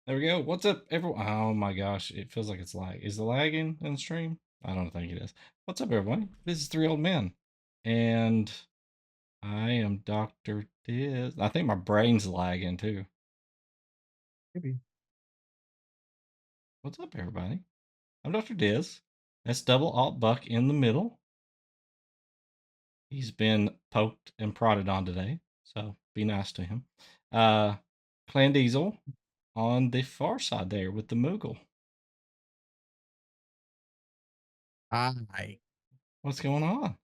There we go. What's up, everyone? Oh my gosh, it feels like it's lag. Is it lagging in the stream? I don't think it is. What's up, everyone? This is Three Old Men, and I am Dr. Diz. I think my brain's lagging too. Maybe. What's up, everybody? I'm Dr. Diz. That's double alt Buck in the middle. He's been poked and prodded on today, so be nice to him. Clan Diesel on the far side there with the Moogle. Hi. What's going on?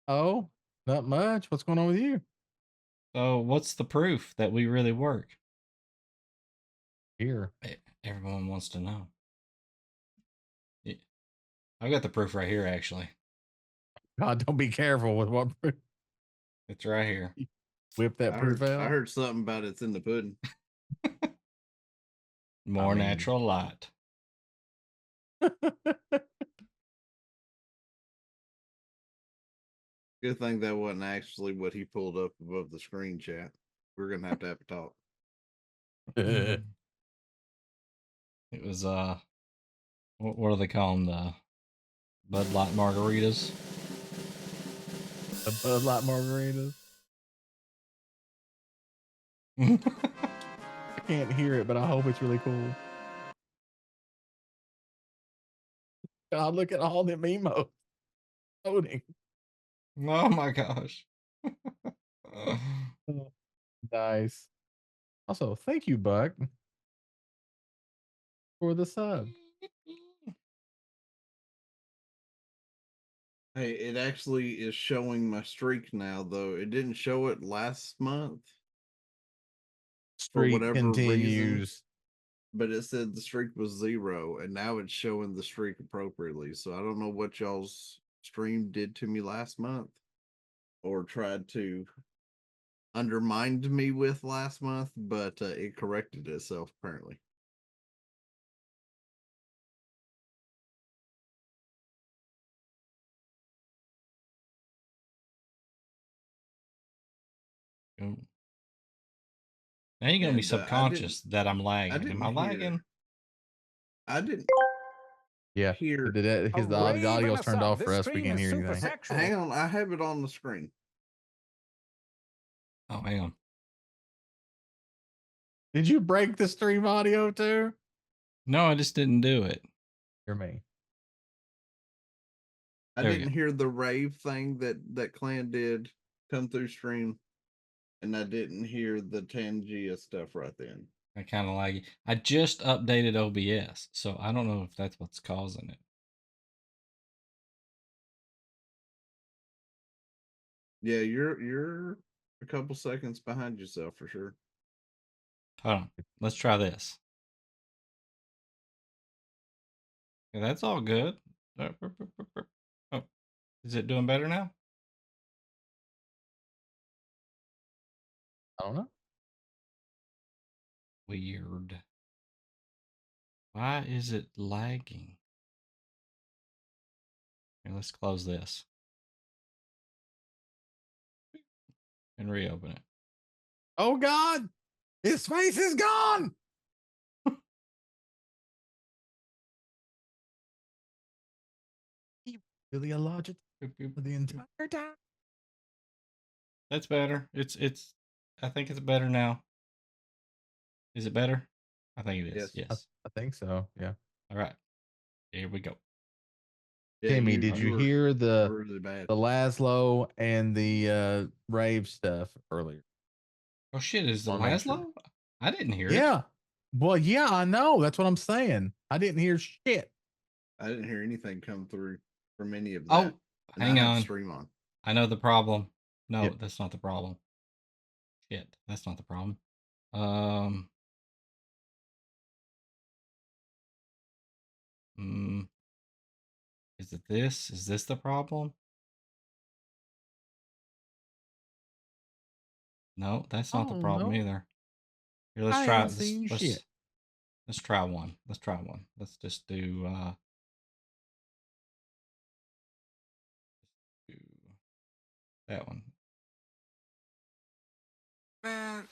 Oh, not much. What's going on with you? So, what's the proof that we really work? Here. Everyone wants to know. I've got the proof right here, actually. God, don't be careful with what proof. It's right here. Whip that proof I out. heard something about it's in the pudding. More natural light. Good thing that wasn't actually what he pulled up above the screen chat. We're gonna have to have a talk. It was what do they call them? The Bud Light margaritas. A Bud Light margarita. I can't hear it, but I hope it's really cool. God, look at all them emos loading. Oh my gosh. Oh, nice. Also, thank you, Buck, for the sub. Hey, it actually is showing my streak now, though. It didn't show it last month for Streak whatever reason, continues. but it said the streak was 0, and now it's showing the streak appropriately. So I don't know what y'all's stream did to me last month or tried to undermine me with last month, but it corrected itself apparently. Now you're gonna be subconscious that I'm lagging. Am I lagging? I didn't Yeah. hear Because the audio's turned off for us. We can't hear anything. Hang on, I have it on the screen. Oh, hang on. Did you break the stream audio too? No, I just didn't do it. Hear me. I didn't hear the rave thing that Clan did come through stream, and I didn't hear the Tangia stuff right then. I kind of laggy. I just updated OBS, so I don't know if that's what's causing it. Yeah, you're a couple seconds behind yourself for sure. Hold on. Let's try this. Yeah, that's all good. Oh, is it doing better now? I don't know. Weird. Why is it lagging? Here, let's close this and reopen it. Oh God, his face is gone. He really a logic for the entire time. That's better. It's. I think it's better now. Is it better? I think it is. Yes. I think so. Yeah. All right. Here we go. Yeah, Timmy, did you hear the really bad. the Laszlo and the rave stuff earlier? Oh shit! Is the Laszlo? I didn't hear it. Yeah. Well, yeah, I know. That's what I'm saying. I didn't hear shit. I didn't hear anything come through from any of that. Oh, hang on. Stream on. I know the problem. No, that's not the problem. Shit, that's not the problem. Is it this? Is this the problem? No, that's not the problem either. Here, let's try this. Let's try one. Let's try one. Let's just do that one. Man,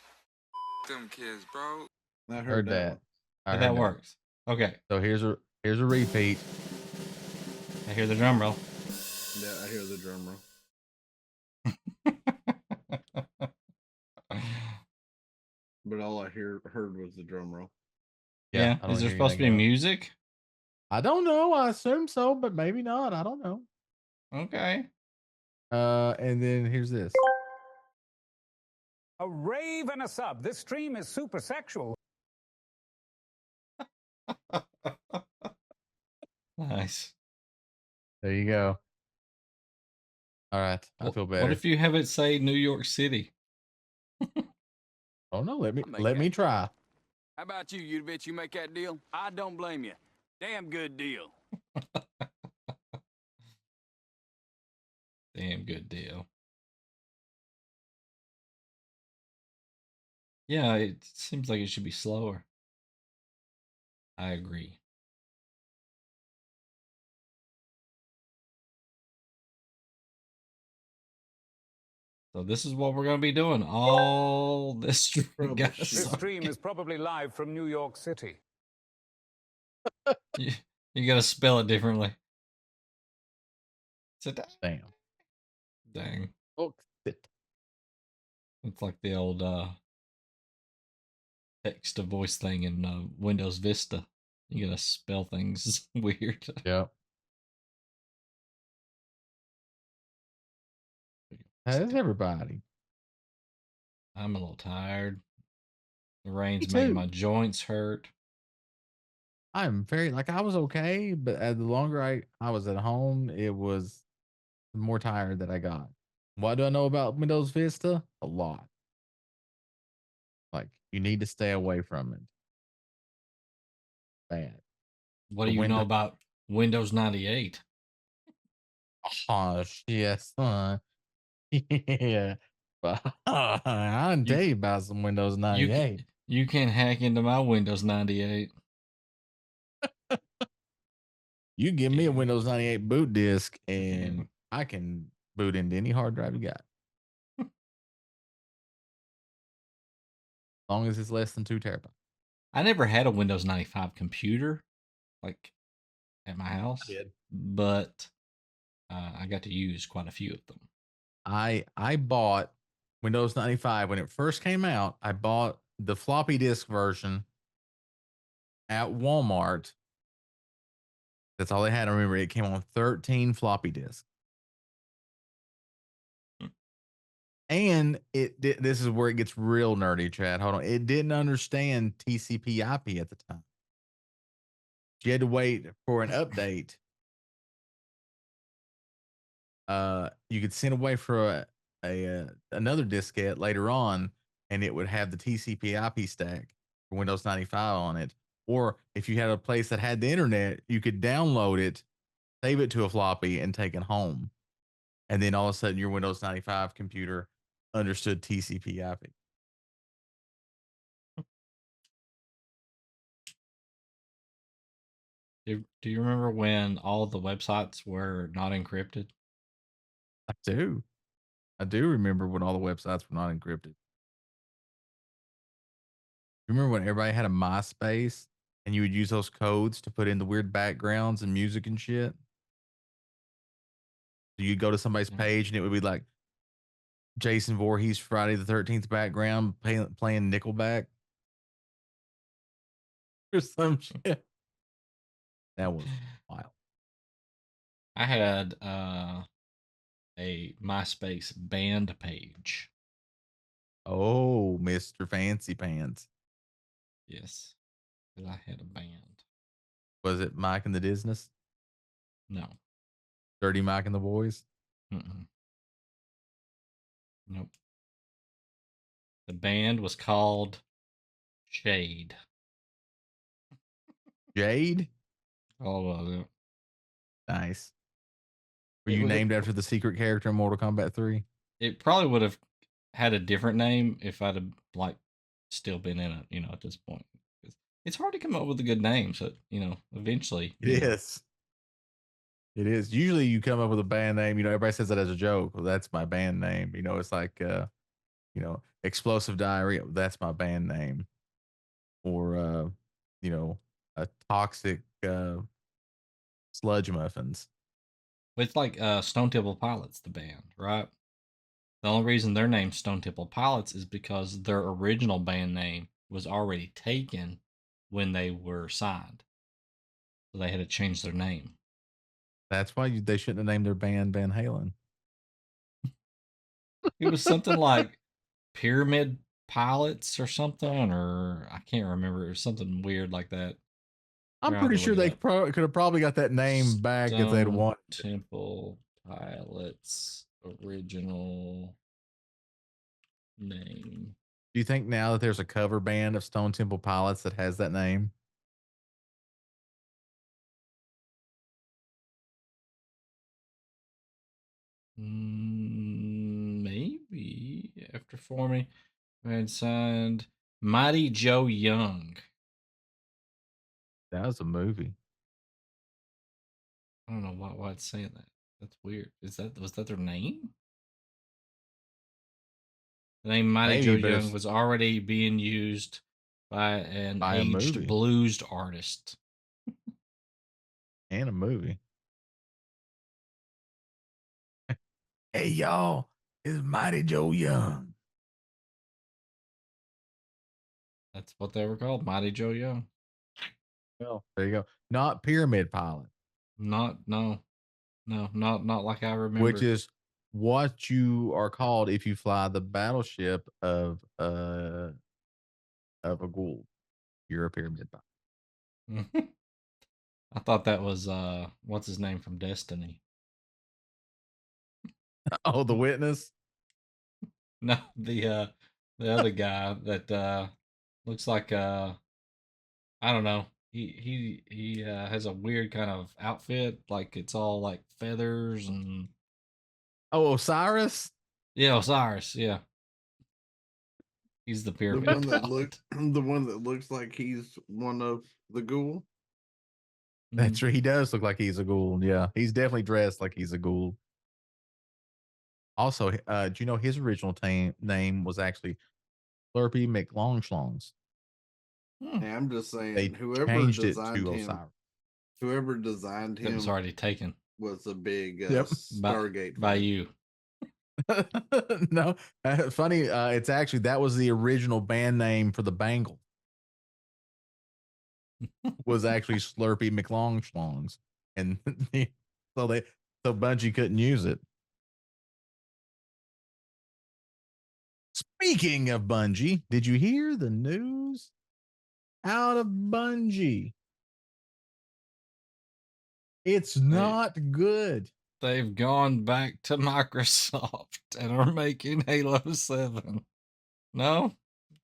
them kids, bro. I Heard that. one. I Yeah, heard that works. Okay. So here's a repeat. I hear the drum roll. Yeah, I hear the drum roll. But all I heard was the drum roll. Yeah. I don't Is there hear supposed to be anything else. music? I don't know. I assume so, but maybe not. I don't know. Okay. And then here's this. A rave and a sub. This stream is super sexual. Nice. There you go. All right. I feel better. What if you have it say New York City? Oh no, let me try. How about you, you bitch? You make that deal? I don't blame you. Damn good deal. Damn good deal. Yeah, it seems like it should be slower. I agree. So this is what we're going to be doing all this stream. This stream is probably live from New York City. You got to spell it differently. Damn. Dang. Oh, shit. It's like the old text to voice thing in Windows Vista. You got to spell things weird. Yep. How's everybody? I'm a little tired. The rain's Me making too. my joints hurt. I'm very I was okay, but the longer I was at home, it was the more tired that I got. What do I know about Windows Vista? A lot. Like you need to stay away from it. Bad. What do you know about Windows 98? Oh, yes. Yeah. But I'll tell you about some Windows 98. You can hack into my Windows 98. You give me a Windows 98 boot disk and I can boot into any hard drive you got. As long as it's less than 2 terabytes. I never had a Windows 95 computer, like at my house. I did. But I got to use quite a few of them. I bought Windows 95 when it first came out. I bought the floppy disk version at Walmart. That's all they had. I remember it came on 13 floppy disks. And this is where it gets real nerdy, Chad. Hold on. It didn't understand TCP/IP at the time. You had to wait for an update. You could send away for another diskette later on, and it would have the TCP/IP stack for Windows 95 on it. Or if you had a place that had the internet, you could download it, save it to a floppy, and take it home. And then all of a sudden, your Windows 95 computer understood TCP/IP. Do you remember when all the websites were not encrypted? I do. I do remember when all the websites were not encrypted. Remember when everybody had a MySpace and you would use those codes to put in the weird backgrounds and music and shit? So you'd go to somebody's page and it would be like Jason Voorhees Friday the 13th background playing Nickelback or some shit. That was wild. I had a MySpace band page. Oh, Mr. Fancy Pants. Yes, because I had a band. Was it Mike and the Disney? No. Dirty Mike and the Boys? Nope. The band was called Shade. Jade? All of it. Nice. Were you named after the secret character in Mortal Kombat 3? It probably would have had a different name if I'd have still been in it, at this point. It's hard to come up with a good name, so eventually. It is. It is. Usually you come up with a band name, everybody says that as a joke. Well, that's my band name. It's like Explosive Diarrhea. That's my band name. or a toxic sludge muffins. It's like Stone Temple Pilots, the band, right? The only reason they're named Stone Temple Pilots is because their original band name was already taken when they were signed. So they had to change their name. That's why they shouldn't have named their band Van Halen. It was something like Pyramid Pilots or something, or I can't remember. It was something weird like that. I'm pretty sure they could have probably got that name back if they'd wanted. Temple Pilots original name. Do you think now that there's a cover band of Stone Temple Pilots that has that name? Maybe after forming and signed Mighty Joe Young. That was a movie. I don't know why it's saying that. That's weird. Was that their name? The name Mighty Joe Young was already being used by an aged blues artist. And a movie. Hey y'all, it's Mighty Joe Young. That's what they were called, Mighty Joe Young. Well, there you go. Not Pyramid Pilot. Not like I remember. Which is what you are called if you fly the battleship of a ghoul. You're a pyramid pilot. I thought that was what's his name from Destiny. Oh, the witness? No, the other guy that looks like I don't know. He has a weird kind of outfit, like it's all like feathers and Osiris? Yeah, Osiris, yeah. He's the pyramid. The one that looks like he's one of the ghoul. That's true. He does look like he's a ghoul. Yeah, he's definitely dressed like he's a ghoul. Also, do you know his original name was actually Slurpee McLongschlongs? Hey, I'm just saying, They changed it to Osiris. Whoever designed him was already taken. Was a big Stargate by you. No, funny. It's actually that was the original band name for the Bangles. Was actually Slurpee McLongschlongs, and so Bungie couldn't use it. Speaking of Bungie, did you hear the news out of Bungie? It's not good. They've gone back to Microsoft and are making Halo 7. No?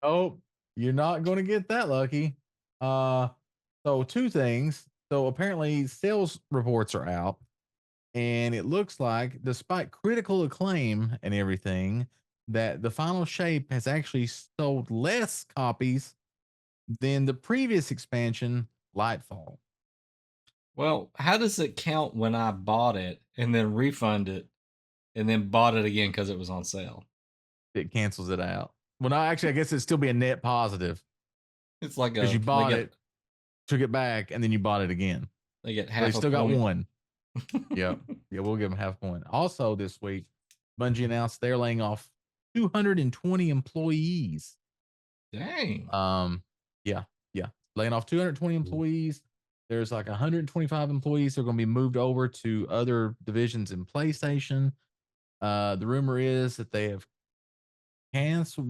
Oh, you're not going to get that lucky. So two things. So apparently sales reports are out, and it looks like despite critical acclaim and everything, that the final shape has actually sold less copies than the previous expansion, Lightfall. Well, how does it count when I bought it and then refund it and then bought it again because it was on sale? It cancels it out. Well, no, actually, I guess it'd still be a net positive. It's like because you bought it, took it back, and then you bought it again. They get half. They still got one. Yep. Yeah, we'll give them half a point. Also, this week, Bungie announced they're laying off 220 employees. Dang. Yeah, laying off 220 employees. There's like 125 employees that are going to be moved over to other divisions in PlayStation. The rumor is that they have canceled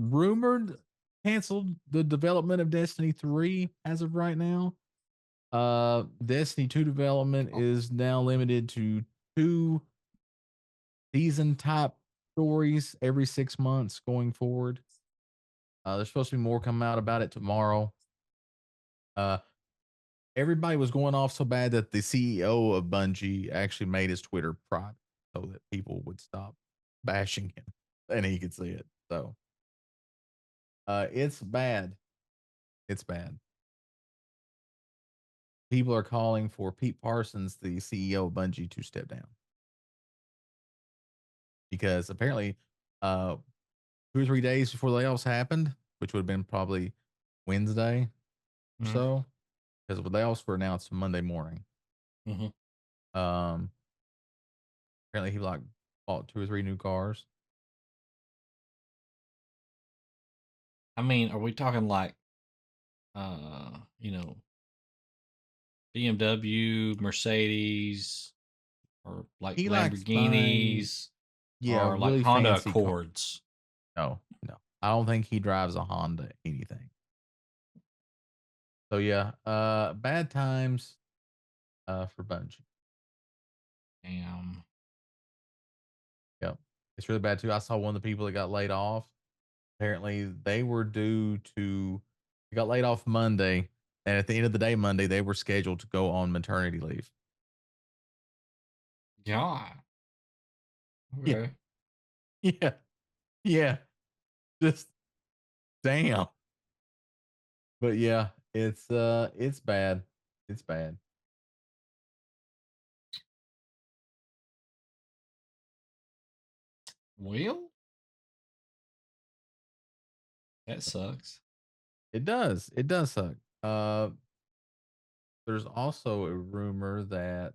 the development of Destiny 3 as of right now. Destiny 2 development is now limited to 2 season type stories every 6 months going forward. There's supposed to be more coming out about it tomorrow. Everybody was going off so bad that the CEO of Bungie actually made his Twitter private so that people would stop bashing him and he could see it. So it's bad. It's bad. People are calling for Pete Parsons, the CEO of Bungie, to step down. Because apparently 2 or 3 days before layoffs happened, which would have been probably Wednesday, Mhm. so, because the layoffs were announced Monday morning. Mhm. Um, apparently he like bought 2 or 3 new cars. I mean, are we talking like, BMW, Mercedes, or like He likes buying, Lamborghinis, yeah, or like really Honda fancy cars. Accords? No, no, I don't think he drives a Honda anything. So yeah, bad times, for Bungie. Damn. Yep, it's really bad too. I saw one of the people that got laid off. Apparently, they were due to they got laid off Monday, and at the end of the day, Monday, they were scheduled to go on maternity leave. God. Yeah, Okay. yeah, yeah. Just damn. But yeah, it's bad. It's bad. Well, that sucks. It does. It does suck. Uh, there's also a rumor that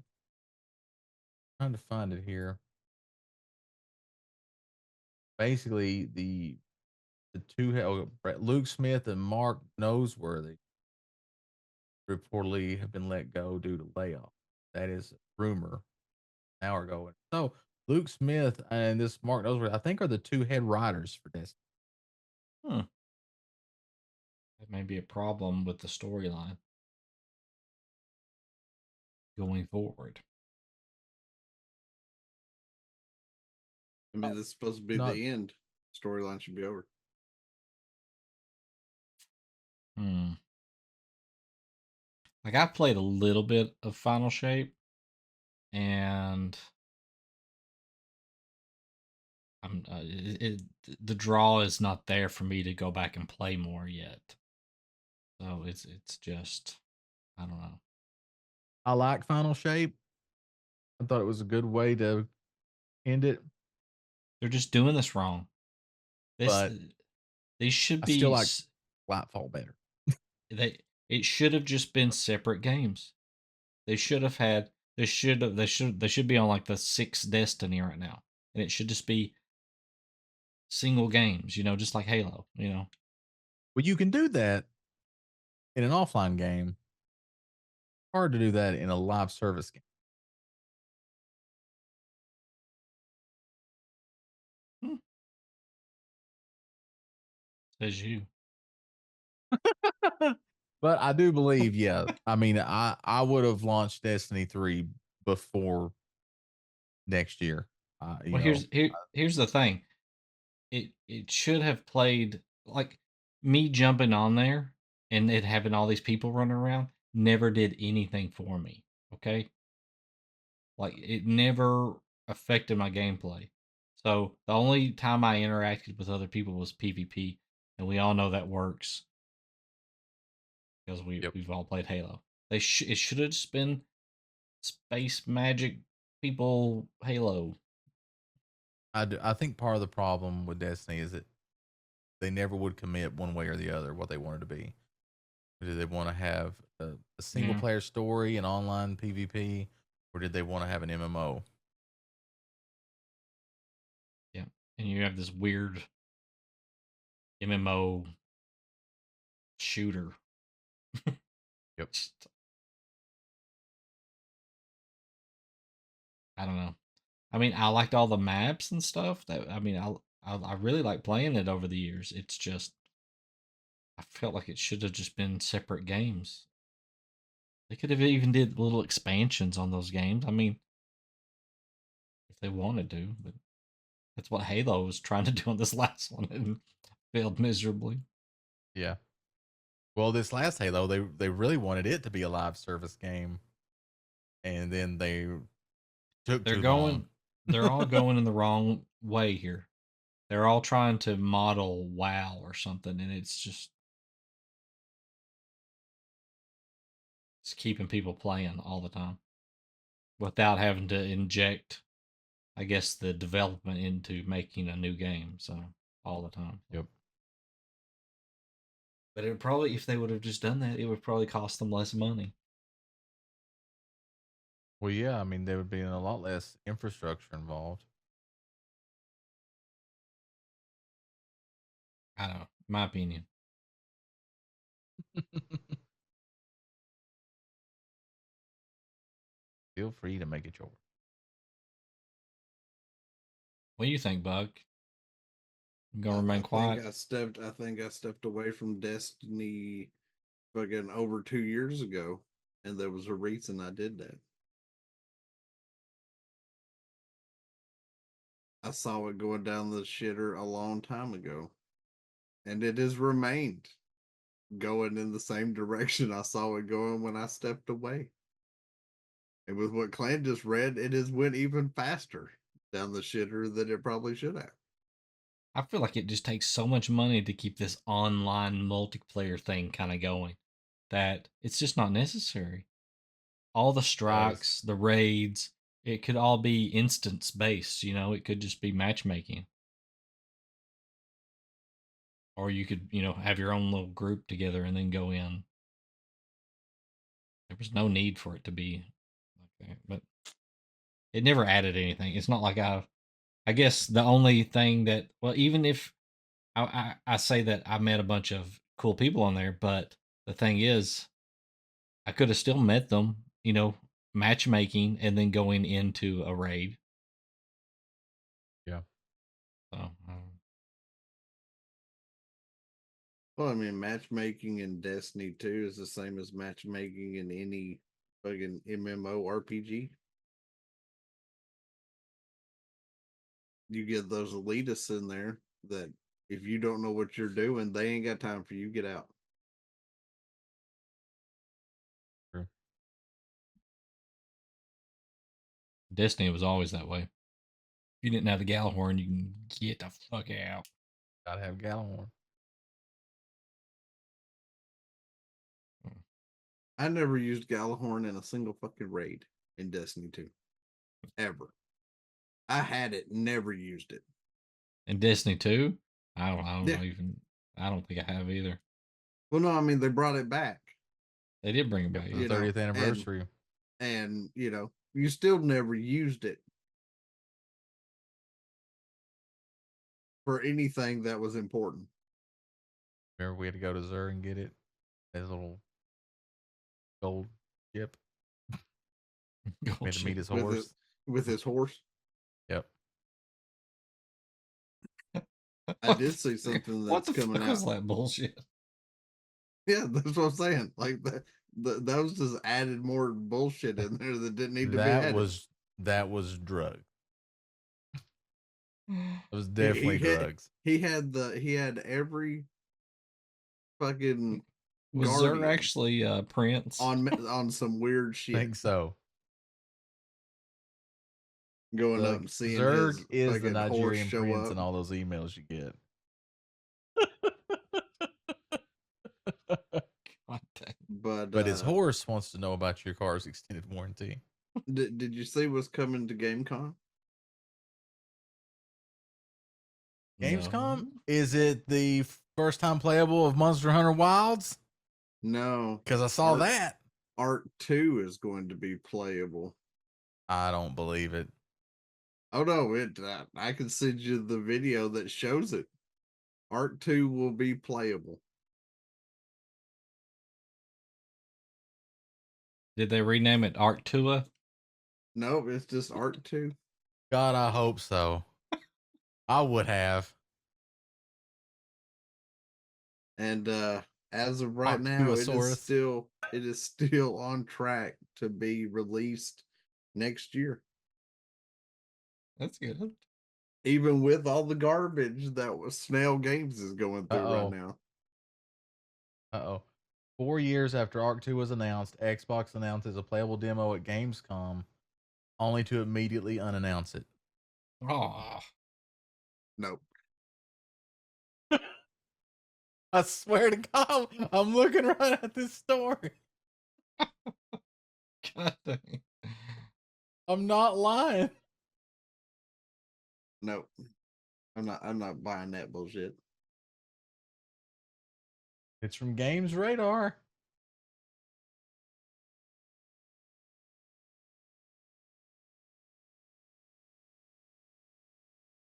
trying to find it here. Basically, the two Luke Smith and Mark Noseworthy reportedly have been let go due to layoff. That is a rumor. An hour ago. So Luke Smith and this Mark Noseworthy, I think, are the 2 head writers for this. Hmm. That may be a problem with the storyline going forward. I mean, this is supposed to be Not the end. Storyline should be over. Hmm. Like I played a little bit of Final Shape, and the draw is not there for me to go back and play more yet. So it's just, I don't know. I like Final Shape. I thought it was a good way to end it, They're just doing this wrong. This but they should I still be like Lightfall better. they it should have just been separate games. They should have had they should be on like the 6th Destiny right now. And it should just be single games, just like Halo. Well, you can do that in an offline game. Hard to do that in a live service game. Hmm. Says you. But I do believe, yeah. I mean, I would have launched Destiny 3 before next year. Well, here's the thing. It should have played like me jumping on there and it having all these people running around never did anything for me. Okay? Like it never affected my gameplay. So the only time I interacted with other people was PvP, and we all know that works because Yep. we've all played Halo. It should have just been space magic people Halo. I think part of the problem with Destiny is that they never would commit one way or the other what they wanted to be. Did they want to have a single Yeah, player story and online PvP, or did they want to have an MMO? yeah. And you have this weird MMO shooter. Yep. I don't know. I mean, I liked all the maps and stuff. I really like playing it over the years. It's just I felt like it should have just been separate games. They could have even did little expansions on those games. I mean, if they wanted to, but that's what Halo was trying to do on this last one and failed miserably. Yeah. Well, this last Halo, they really wanted it to be a live service game, and then they took They're too long. going they're all going in the wrong way here. They're all trying to model WoW or something, and it's keeping people playing all the time without having to inject, I guess, the development into making a new game. So all the time. Yep. But it probably, if they would have just done that, it would probably cost them less money. Well, yeah, I mean, there would be a lot less infrastructure involved. I don't know. My opinion. Feel free to make it yours. What do you think, Buck? I'm gonna I remain think quiet. I think I stepped away from Destiny fucking over 2 years ago, and there was a reason I did that. I saw it going down the shitter a long time ago, and it has remained going in the same direction I saw it going when I stepped away. And with what Clan just read, it has went even faster down the shitter than it probably should have. I feel like it just takes so much money to keep this online multiplayer thing kind of going that it's just not necessary. All the strikes, the raids, it could all be instance based, it could just be matchmaking. Or you could, have your own little group together and then go in. There was no need for it to be like that, but it never added anything. It's not like I guess the only thing that, well, even if I say that I met a bunch of cool people on there, but the thing is, I could have still met them, matchmaking and then going into a raid. Yeah. So, Well, I mean, matchmaking in Destiny 2 is the same as matchmaking in any fucking MMORPG. You get those elitists in there that if you don't know what you're doing, they ain't got time for you. Get out. True. Destiny was always that way. If you didn't have the Galahorn, you can get the fuck out. Gotta have Galahorn. I never used Galahorn in a single fucking raid in Destiny 2. Ever. I had it, never used it. In Destiny 2, I don't Yeah. know even. I don't think I have either. Well, no, I mean they brought it back. They did bring it back. The You know, 30th anniversary. And you still never used it for anything that was important. Remember, we had to go to Zur and get it. His little gold ship. We had to meet his horse. With his horse. Yep. I did see something What that's the coming fuck was out. that bullshit? Yeah, that's what I'm saying. Like that was just added more bullshit in there that didn't need to be added. That was drugs. It was He definitely had- drugs. He had every fucking Was guardian Zur actually Prince? on some weird I shit. think so. Going up Look, and seeing Zerg his is the fucking horse Nigerian show prince up. and all those emails you get. God dang. But His horse wants to know about your car's extended warranty. did you see what's coming to GameCon? Gamescom? No. Is it the first time playable of Monster Hunter Wilds? No, Because I saw that. Art 2 is going to be playable. I don't believe it. Oh no, I can send you the video that shows it. Art 2 will be playable. Did they rename it Arctua? No, it's just Art 2. God, I hope so. I would have. And as of right now, Arctuosaurus. it is still on track to be released next year. That's good. Even with all the garbage that was Snail Games is going through right now. 4 years after Arc 2 was announced, Xbox announces a playable demo at Gamescom, only to immediately unannounce it. Oh, Nope. I swear to God, I'm looking right at this story. God dang. I'm not lying. Nope. I'm not buying that bullshit. It's from Games Radar.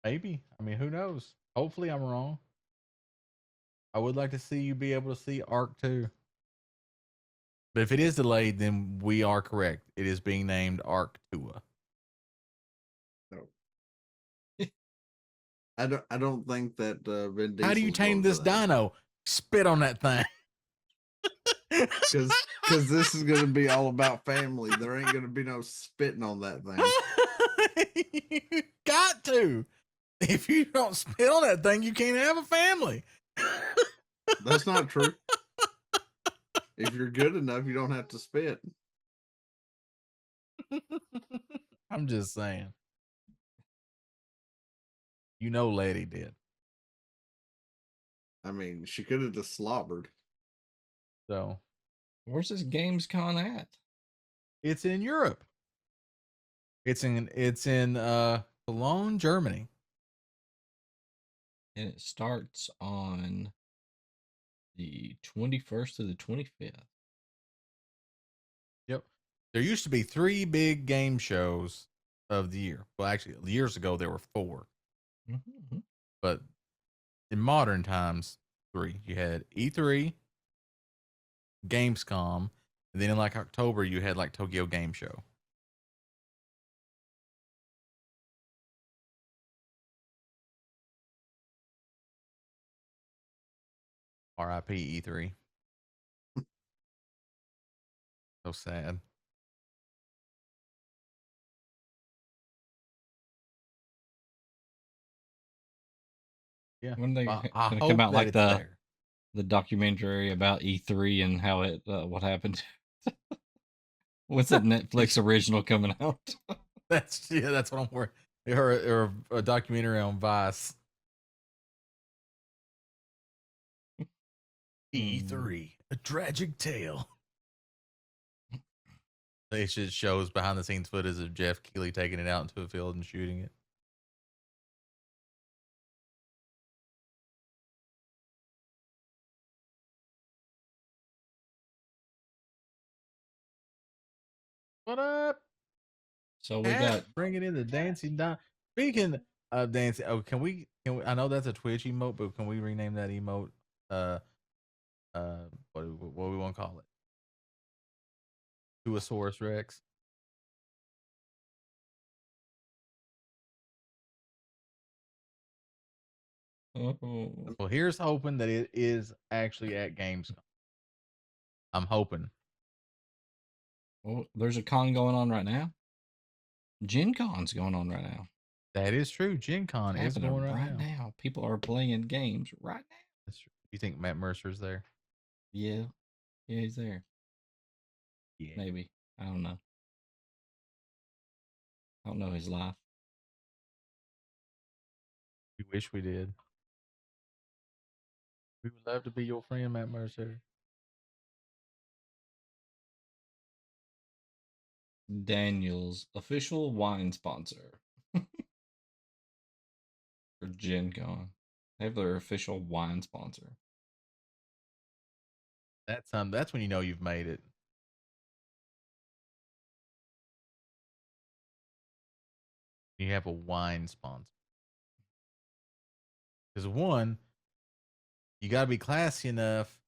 Maybe. I mean, who knows? Hopefully, I'm wrong. I would like to see you be able to see Arc 2. But if it is delayed, then we are correct. It is being named Arc 2. No. I don't think that Vin Diesel's How do you tame going for this that. dino? Spit on that thing. Because this is going to be all about family. There ain't going to be no spitting on that thing. You got to. If you don't spit on that thing, you can't have a family. That's not true. If you're good enough, you don't have to spit. I'm just saying. You know, Letty did. I mean, she could have just slobbered. So Where's this GamesCon at? it's in Europe. It's in Cologne, Germany. And it starts on the 21st to the 25th. Yep. There used to be 3 big game shows of the year. Well, actually, years ago there were 4. Mm-hmm. But in modern times, 3. You had E3, Gamescom, and then in like October you had like Tokyo Game Show. RIP E3. So sad. Yeah. When they I gonna hope come out that like it's there. the documentary about E3 and how it what happened? What's that Netflix original coming out? That's what I'm worried. Or a documentary on Vice. E3, a tragic tale. They should shows behind the scenes footage of Jeff Keighley taking it out into a field and shooting it. What up? So we Cat, got bringing in the dancing dime. Speaking of dancing, oh, can we? I know that's a Twitch emote, but can we rename that emote? Uh, what do we want to call it? Tuosaurus Rex. oh, Well, here's hoping that it is actually at Gamescom. I'm hoping. there's a con going on right now. Gen Con's going on right now. That is true. Gen Con It's is happening going right now. now. People are playing games right now. That's true. You think Matt Mercer's there? Yeah. Yeah, he's there. Yeah. Maybe. I don't know. I don't know his life. We wish we did. We would love to be your friend, Matt Mercer. Daniel's official wine sponsor for Gen Con. They have their official wine sponsor. That's when you know you've made it. You have a wine sponsor. Because one, you got to be classy enough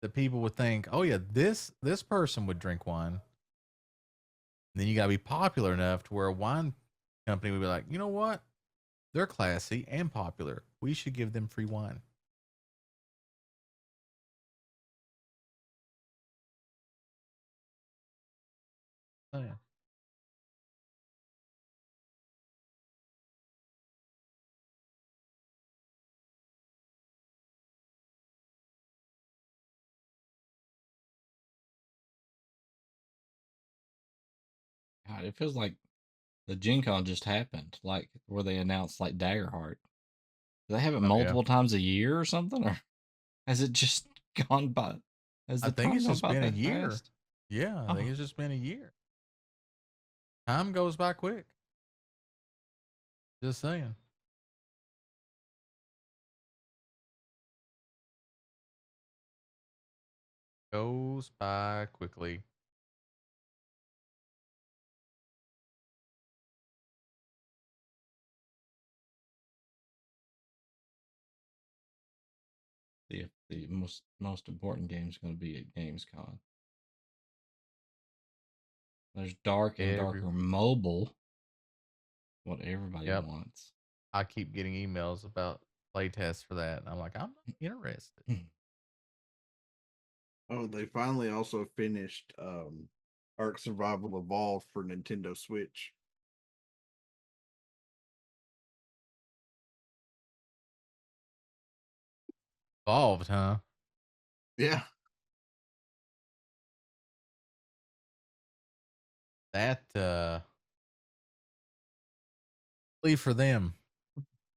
that people would think, "Oh yeah, this person would drink wine." And then you got to be popular enough to where a wine company would be like, "You know what? They're classy and popular. We should give them free wine." Oh yeah. God, it feels like the Gen Con just happened, like where they announced like Daggerheart. Do they have it Oh, yeah. multiple times a year or something, or has it just gone by? Has I the think time it's gone just by been a that year. fast? Yeah, I think Oh. it's just been a year. Time goes by quick. Just saying. Goes by quickly. The most important game is going to be at GamesCon. There's Dark and Every Darker Mobile. What everybody Yep. wants. I keep getting emails about playtests for that. And I'm like, I'm not interested. Oh, they finally also finished Ark Survival Evolved for Nintendo Switch. Evolved, huh? Yeah. That leave for them.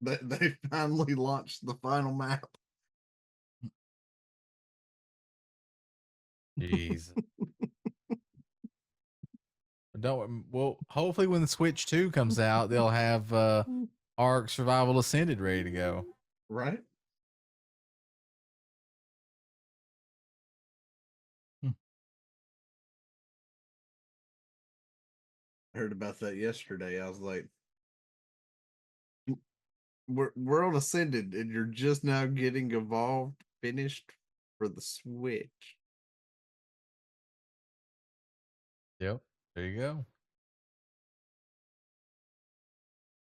They finally launched the final map. Jeez. Don't well. Hopefully, when the Switch 2 comes out, they'll have Ark Survival Ascended ready to go. Right? I heard about that yesterday. I was like, we're on Ascended, and you're just now getting Evolved finished for the Switch. Yep. There you go.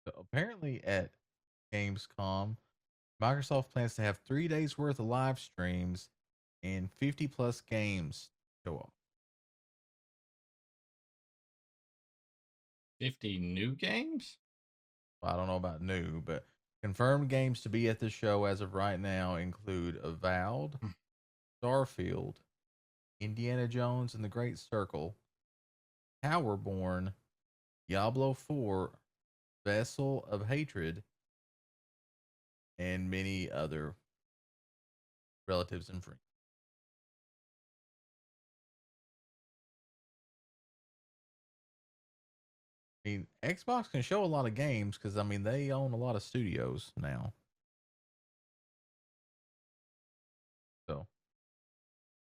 So apparently, at Gamescom, Microsoft plans to have 3 days worth of live streams and 50 plus games show off. 50 new games? Well, I don't know about new, but confirmed games to be at the show as of right now include Avowed, Starfield, Indiana Jones and the Great Circle, Towerborn, Diablo 4, Vessel of Hatred, and many other relatives and friends. I mean, Xbox can show a lot of games because, I mean, they own a lot of studios now. So,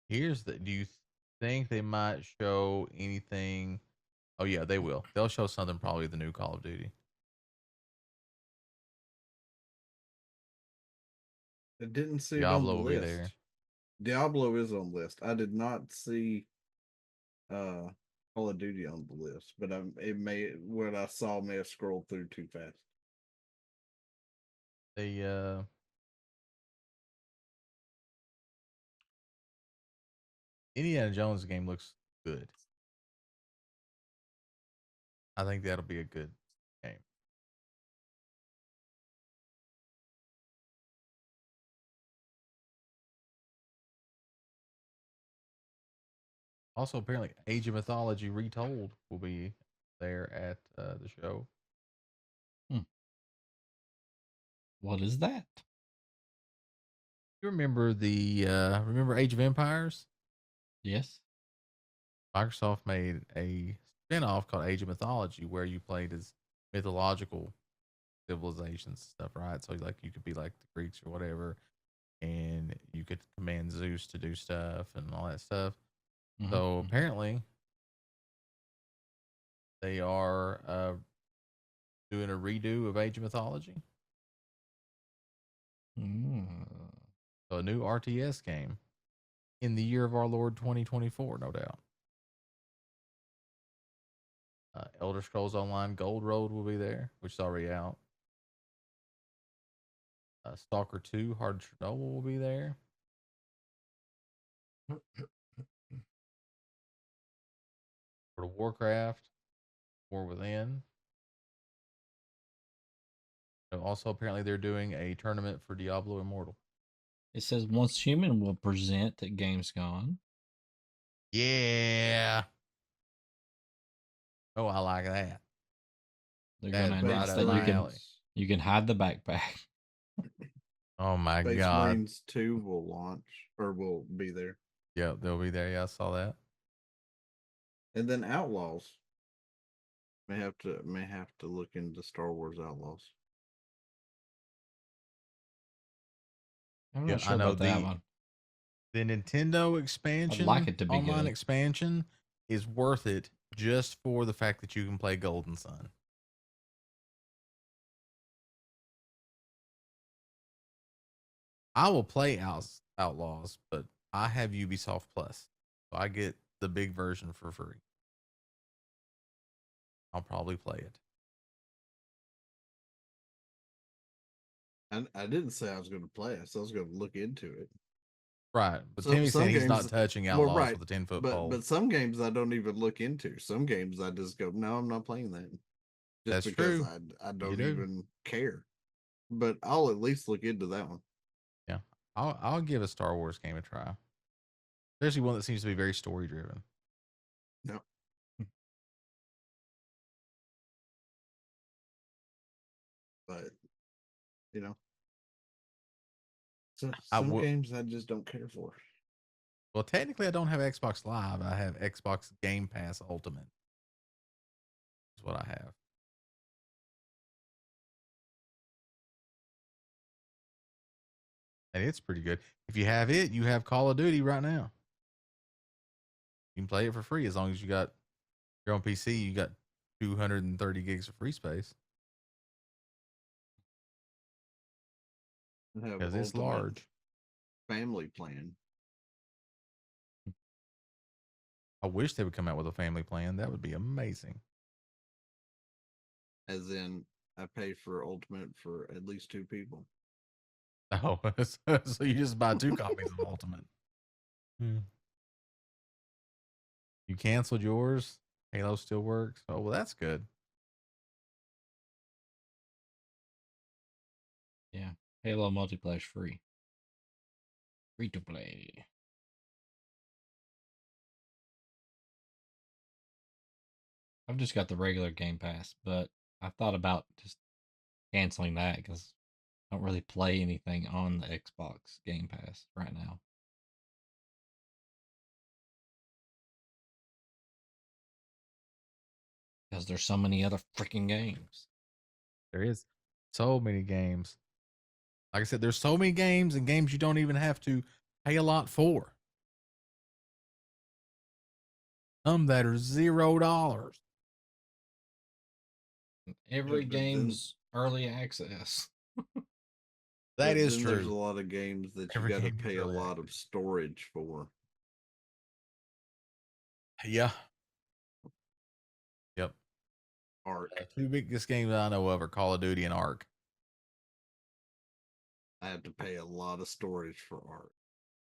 here's the do you think they might show anything? Oh, yeah, they will. They'll show something, probably the new Call of Duty. I didn't see it on the Diablo will be list. there. Diablo is on the list. I did not see Call of Duty on the list, but what I saw may have scrolled through too fast. They Indiana Jones game looks good. I think that'll be a good game. Also, apparently, Age of Mythology Retold will be there at the show. What is that? You remember remember Age of Empires? Yes. Microsoft made a spinoff called Age of Mythology where you played as mythological civilizations and stuff, right? So like you could be like the Greeks or whatever, and you could command Zeus to do stuff and all that stuff. So apparently they are doing a redo of Age of Mythology. So a new RTS game in the year of our Lord 2024, no doubt. Elder Scrolls Online Gold Road will be there, which is already out. Stalker 2 Hard Chernobyl will be there. World of Warcraft, War Within. And also, apparently, they're doing a tournament for Diablo Immortal. It says Once Human will present at GamesCon. Yeah. Oh, I like that. They're That's going to announce right that up my alley. you can hide the backpack. Oh my Space god. Marines 2 will launch or will be there. Yeah, they'll be there. Yeah, I saw that. And then Outlaws. May have to look into Star Wars Outlaws. I'm Yeah, not sure I know about that one. The Nintendo I'd expansion, like it to be online good. expansion, is worth it just for the fact that you can play Golden Sun. I will play Outlaws, but I have Ubisoft Plus, so I get the big version for free. I'll probably play it. I didn't say I was going to play it. So I was going to look into it. Right, but So- Timmy's some saying he's not games- touching well, Outlaws right, with a 10-foot pole. But some games I don't even look into. Some games I just go, no, I'm not playing that. Just That's because true. I don't do. even care. But I'll at least look into that one. Yeah, I'll give a Star Wars game a try. Especially one that seems to be very story driven. No. But you know, so some games I just don't care for. Well, technically, I don't have Xbox Live. I have Xbox Game Pass Ultimate. Is what I have. And it's pretty good. If you have it, you have Call of Duty right now. You can play it for free as long as you're on PC. You got 230 gigs of free space because it's Ultimate large. Family plan. I wish they would come out with a family plan. That would be amazing. As in, I pay for Ultimate for at least 2 people. Oh, so you just buy 2 copies of Ultimate. You canceled yours. Halo still works. Oh, well, that's good. Yeah. Halo multiplayer free. Free to play. I've just got the regular Game Pass, but I thought about just canceling that because I don't really play anything on the Xbox Game Pass right now. Because there's so many other freaking games. There is so many games. Like I said, there's so many games and games you don't even have to pay a lot for. Some that are $0. Every But game's early access. That is then there's a true. lot of games that Every you got to game is pay a early lot of storage for. Yeah. Yep. Arc. The 2 biggest games I know of are Call of Duty and Ark. I have to pay a lot of storage for Arc.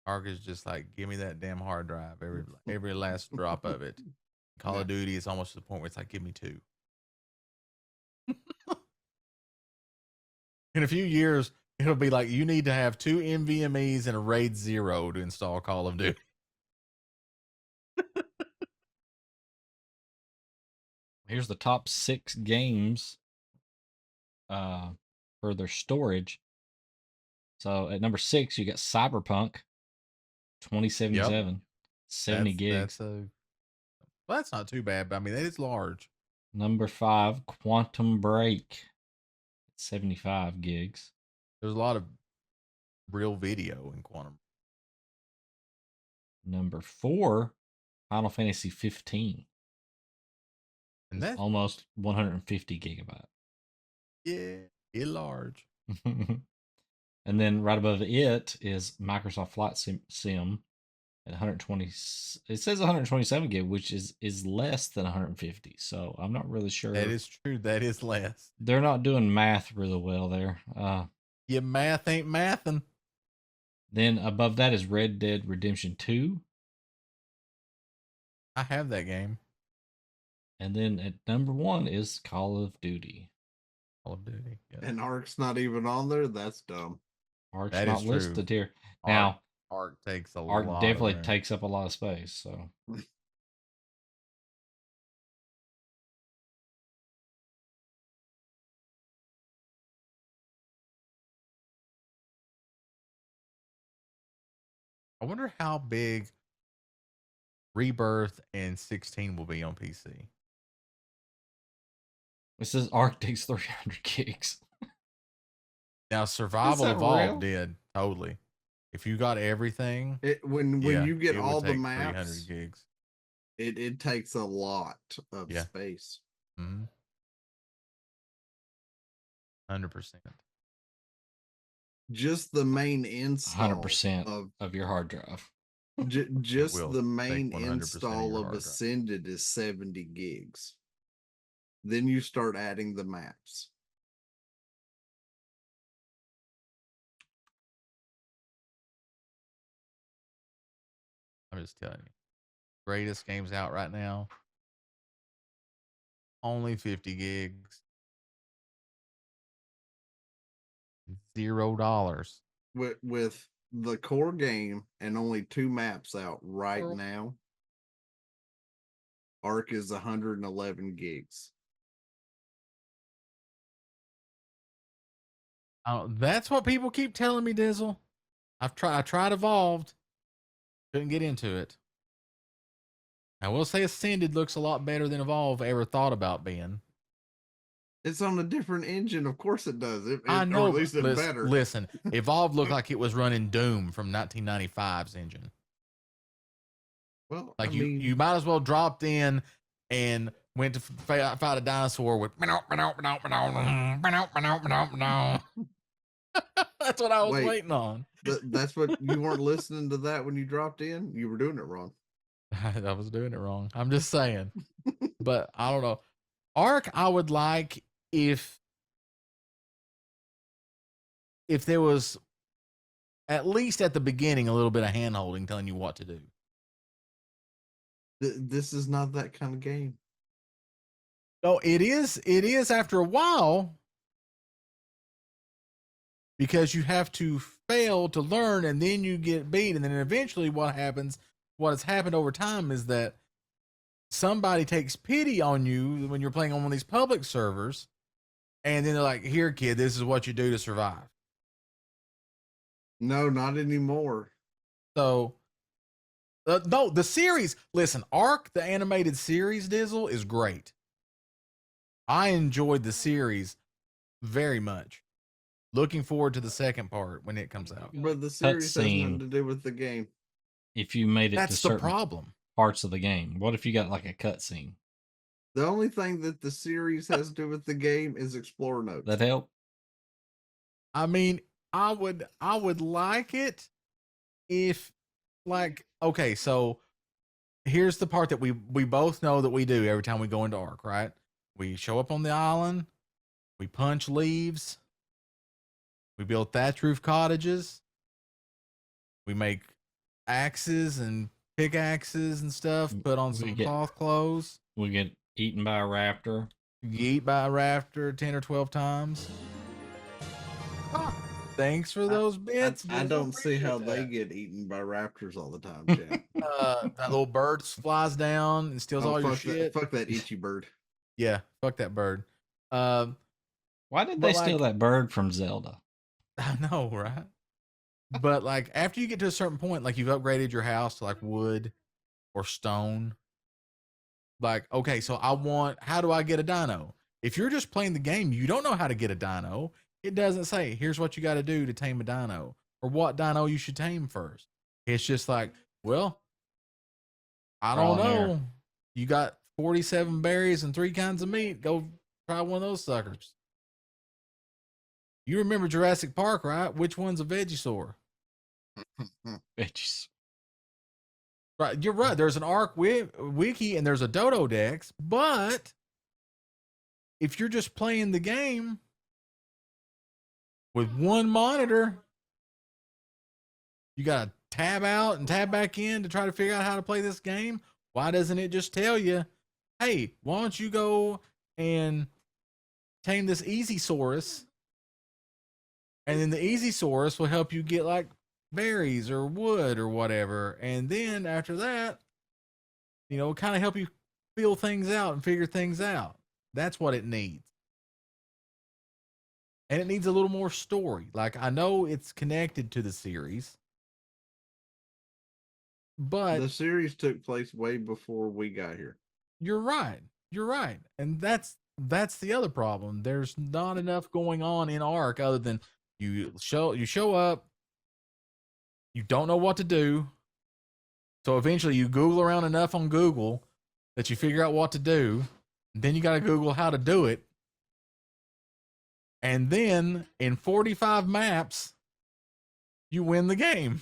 Ark is just like, give me that damn hard drive, every last drop of it. Call Yeah. of Duty is almost to the point where it's like, give me 2. In a few years, it'll be like you need to have 2 NVMEs and a RAID 0 to install Call of Duty. Here's the top 6 games for their storage. So at number 6, you got Cyberpunk 2077, 70 gigs. That's not too bad, but I mean, it is large. Number 5, Quantum Break, 75 gigs. There's a lot of real video in Quantum. Number 4, Final Fantasy 15. And that's almost 150 gigabyte. Yeah, it's large. And then right above it is Microsoft Flight Sim at 120. It says 127 gig, which is less than 150. So I'm not really sure. That is true. That is less. They're not doing math really well there. Your math ain't mathing. Then above that is Red Dead Redemption 2. I have that game. And then at number 1 is Call of Duty. Call of Duty. Yeah. And Arc's not even on there? That's dumb. Arc's That not is true. listed here. Now, Arc takes a Arc lot. definitely takes up a lot of space. So I wonder how big Rebirth and 16 will be on PC. it says Arc takes 300 gigs. Now, Survival that Evolved real? did totally. If you got everything, When yeah, you get it would all the take 300 maps, gigs. it takes a lot of Yeah. space. 100%. Just the main install 100% of of your hard drive. just will the take main 100% of install your of hard drive. Ascended is 70 gigs. Then you start adding the maps. I'm just telling you. Greatest games out right now. Only 50 gigs. $0. With the core game and only 2 maps out right now, Arc is 111 gigs. That's what people keep telling me, Dizzle. I tried Evolved. Couldn't get into it. I will say Ascended looks a lot better than Evolve ever thought about being. It's on a different engine, of course it does. I know, or at least it's better. Listen, Evolve looked like it was running Doom from 1995's engine. Well, Like I you, mean, you might as well dropped in and went to fight a dinosaur with. That's what I was Wait. waiting on. That's what you weren't listening to that when you dropped in. You were doing it wrong. I was doing it wrong. I'm just saying. But I don't know. Arc, I would like if there was at least at the beginning a little bit of hand holding telling you what to do. This is not that kind of game. No, it is after a while, because you have to fail to learn and then you get beat. And then eventually what has happened over time is that somebody takes pity on you when you're playing on one of these public servers. And then they're like, here, kid, this is what you do to survive. No, not anymore. So, no, the series, listen, Arc, the animated series, Dizzle, is great. I enjoyed the series very much. Looking forward to the second part when it comes out. But the series has Cutscene. nothing to do with the game. If you made it to That's the certain problem. parts of the game, what if you got like a cutscene? The only thing that the series has to do with the game is explore notes. That help? I mean, I would like it if, like, okay, so here's the part that we both know that we do every time we go into Arc, right? We show up on the island, we punch leaves, we build thatch roof cottages, we make axes and pickaxes and stuff, put on some cloth clothes. We get eaten by a raptor. You eat by a raptor 10 or 12 times. Thanks for those bits. I don't see how they get eaten by raptors all the time, Chad. That little bird flies down and steals all your shit. Fuck that itchy bird. Yeah, fuck that bird. Why did they steal that bird from Zelda? I know, right? But like after you get to a certain point, like you've upgraded your house to like wood or stone. Like, okay, so how do I get a dino? If you're just playing the game, you don't know how to get a dino. It doesn't say, here's what you got to do to tame a dino or what dino you should tame first. It's just like, well, I don't know. You got 47 berries and 3 kinds of meat. Go try one of those suckers. You remember Jurassic Park, right? Which one's a Vegisaur? Veggies. Right, you're right. There's an Arc wiki and there's a Dodo Dex, but if you're just playing the game with one monitor, you got to tab out and tab back in to try to figure out how to play this game. Why doesn't it just tell you, hey, why don't you go and tame this Easysaurus? And then the Easysaurus will help you get like berries or wood or whatever. And then after that, kind of help you feel things out and figure things out. That's what it needs. And it needs a little more story. Like, I know it's connected to the series, but the series took place way before we got here. You're right. And that's the other problem. There's not enough going on in Arc other than you show up, You don't know what to do. So eventually you Google around enough on Google that you figure out what to do. Then you got to Google how to do it. And then in 45 maps, you win the game.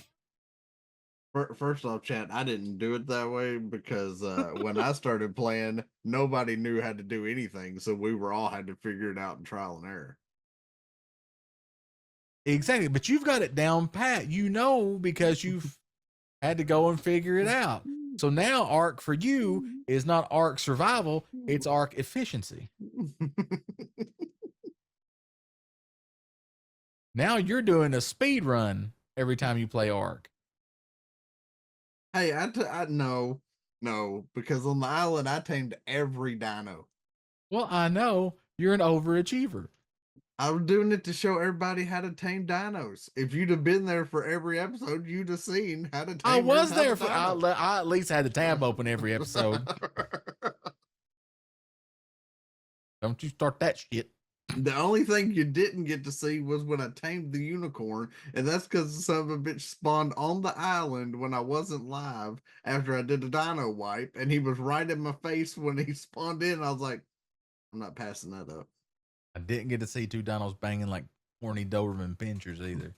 First off, chat, I didn't do it that way because when I started playing, nobody knew how to do anything, so we were all had to figure it out in trial and error. Exactly. But you've got it down pat. You know, because you've had to go and figure it out. So now Arc for you is not Arc survival, it's Arc efficiency. Now you're doing a speed run every time you play Arc. Hey, I no, because on the island I tamed every dino. Well, I know you're an overachiever. I was doing it to show everybody how to tame dinos. If you'd have been there for every episode, you'd have seen how to tame. I was your there type for. of dino. I at least had the tab open every episode. Don't you start that shit. The only thing you didn't get to see was when I tamed the unicorn, and that's because the son of a bitch spawned on the island when I wasn't live after I did a dino wipe, and he was right in my face when he spawned in. I was like, I'm not passing that up. I didn't get to see two dinos banging like horny Doberman pinchers either.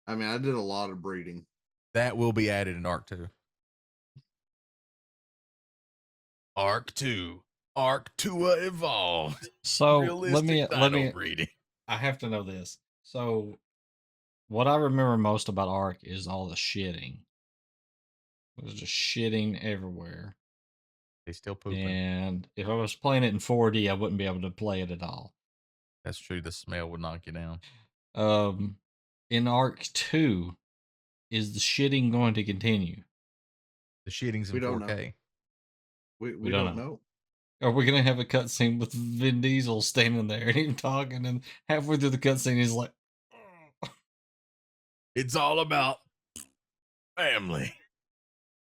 I mean, I did a lot of breeding. That will be added in Arc 2. Arc 2. Arc 2 evolved. So Realistic let me. dino breeding. I have to know this. So, what I remember most about Ark is all the shitting. It was just shitting everywhere. They still pooping. And if I was playing it in 4D, I wouldn't be able to play it at all. That's true. The smell would knock you down. In Ark 2, is the shitting going to continue? The shitting's in We don't 4K. know. We don't know. Are we gonna have a cutscene with Vin Diesel standing there and him talking, and halfway through the cutscene he's like, It's all about family.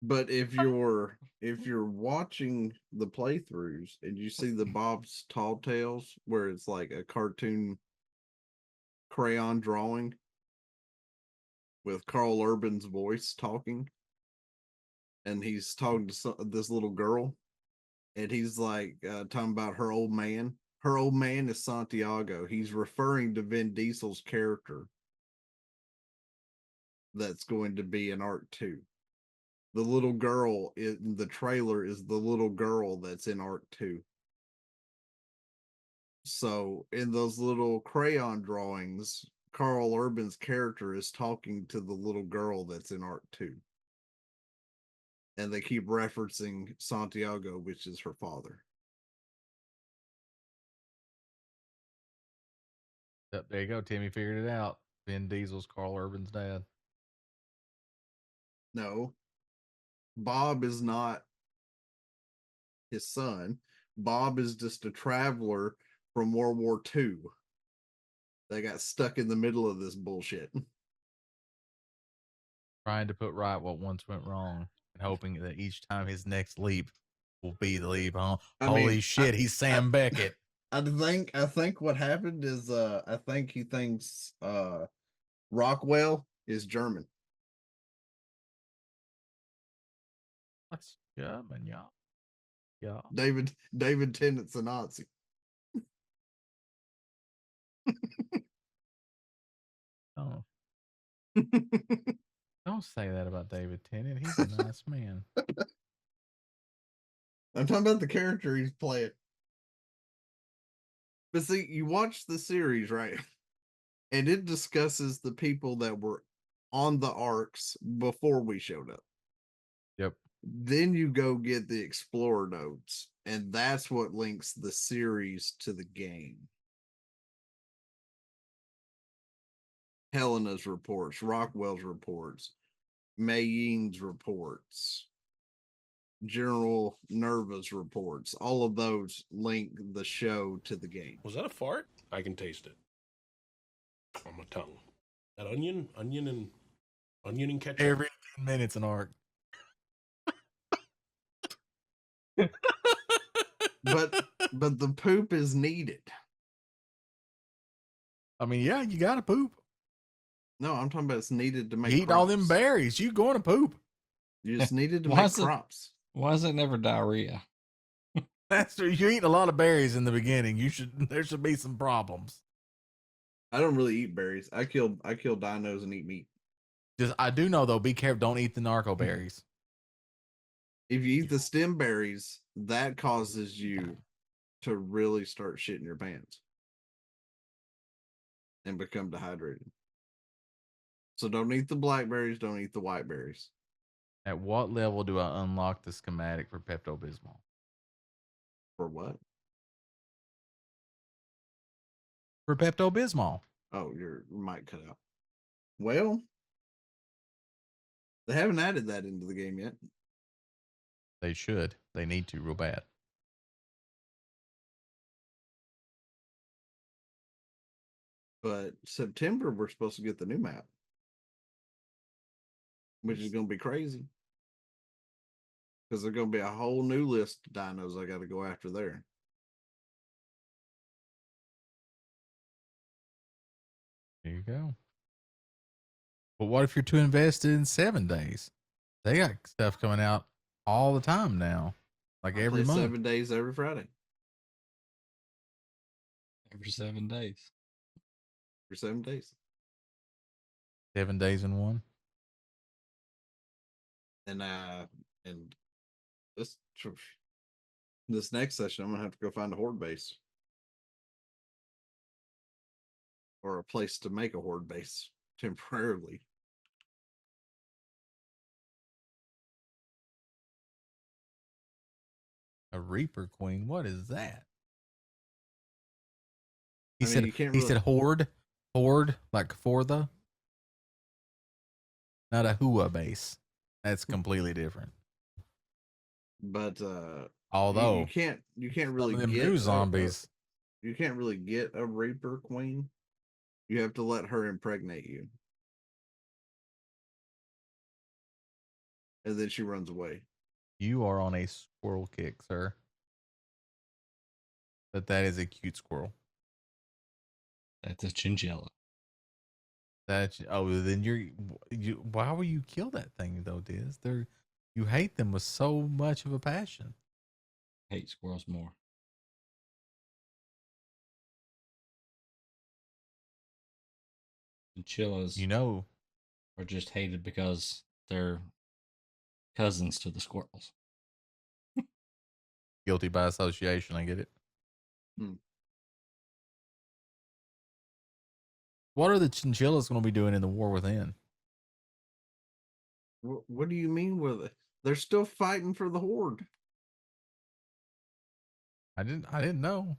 But if you're watching the playthroughs and you see the Bob's Tall Tales where it's like a cartoon crayon drawing with Carl Urban's voice talking, and he's talking to this little girl, and he's like talking about her old man. Her old man is Santiago. He's referring to Vin Diesel's character that's going to be in Arc 2. The little girl in the trailer is the little girl that's in Arc 2. So in those little crayon drawings, Carl Urban's character is talking to the little girl that's in Arc 2. And they keep referencing Santiago, which is her father. Yep, there you go. Timmy figured it out. Vin Diesel's Carl Urban's dad. No, Bob is not his son. Bob is just a traveler from World War II. They got stuck in the middle of this bullshit. Trying to put right what once went wrong and hoping that each time his next leap will be the leap. Huh? Holy shit, he's Sam Beckett. I think what happened is I think he thinks Rockwell is German. That's German, yeah. Yeah. David Tennant's a Nazi. Oh. Don't say that about David Tennant. He's a nice man. I'm talking about the character he's playing. But see, you watch the series, right? And it discusses the people that were on the arcs before we showed up. Yep. Then you go get the Explorer notes, and that's what links the series to the game. Helena's reports, Rockwell's reports, Mayeen's reports, General Nerva's reports, all of those link the show to the game. Was that a fart? I can taste it on my tongue. That onion and ketchup. Every 10 minutes an arc. But the poop is needed. I mean, yeah, you gotta poop. No, I'm talking about it's needed to make You eat all them crops. berries. You going to poop. You just needed to Why make is it- crops. Why is it never diarrhea? That's true. You eat a lot of berries in the beginning. There should be some problems. I don't really eat berries. I kill dinos and eat meat. Just I do know though, be careful. Don't eat the narco berries. If you eat the stem berries, that causes you to really start shitting your pants and become dehydrated. So don't eat the blackberries, don't eat the white berries. At what level do I unlock the schematic for Pepto Bismol? For what? For Pepto Bismol. Oh, your mic cut out. Well, they haven't added that into the game yet. They should. They need to real bad. But September, we're supposed to get the new map, which is going to be crazy. Because there's going to be a whole new list of dinos I got to go after there. There you go. But what if you're too invested in 7 days? They got stuff coming out all the time now, like I every play month. 7 days every Friday. Every 7 days. For 7 days. 7 days in one. And this next session, I'm gonna have to go find a horde base or a place to make a horde base temporarily. A Reaper Queen. What is that? He I mean, said. you can't He really- said horde, like for the, not a Hua base. That's completely different. But Although you can't some really of them get new zombies. you can't really get a Reaper Queen. You have to let her impregnate you, and then she runs away. You are on a squirrel kick, sir. But that is a cute squirrel. That's a chinchilla. That's then you. Why will you kill that thing though, Diz? You hate them with so much of a passion. Hate squirrels more. Chinchillas You know, are just hated because they're cousins to the squirrels. guilty by association. I get it. Hmm. What are the chinchillas going to be doing in the war within? What do you mean with it? They're still fighting for the horde. I didn't know.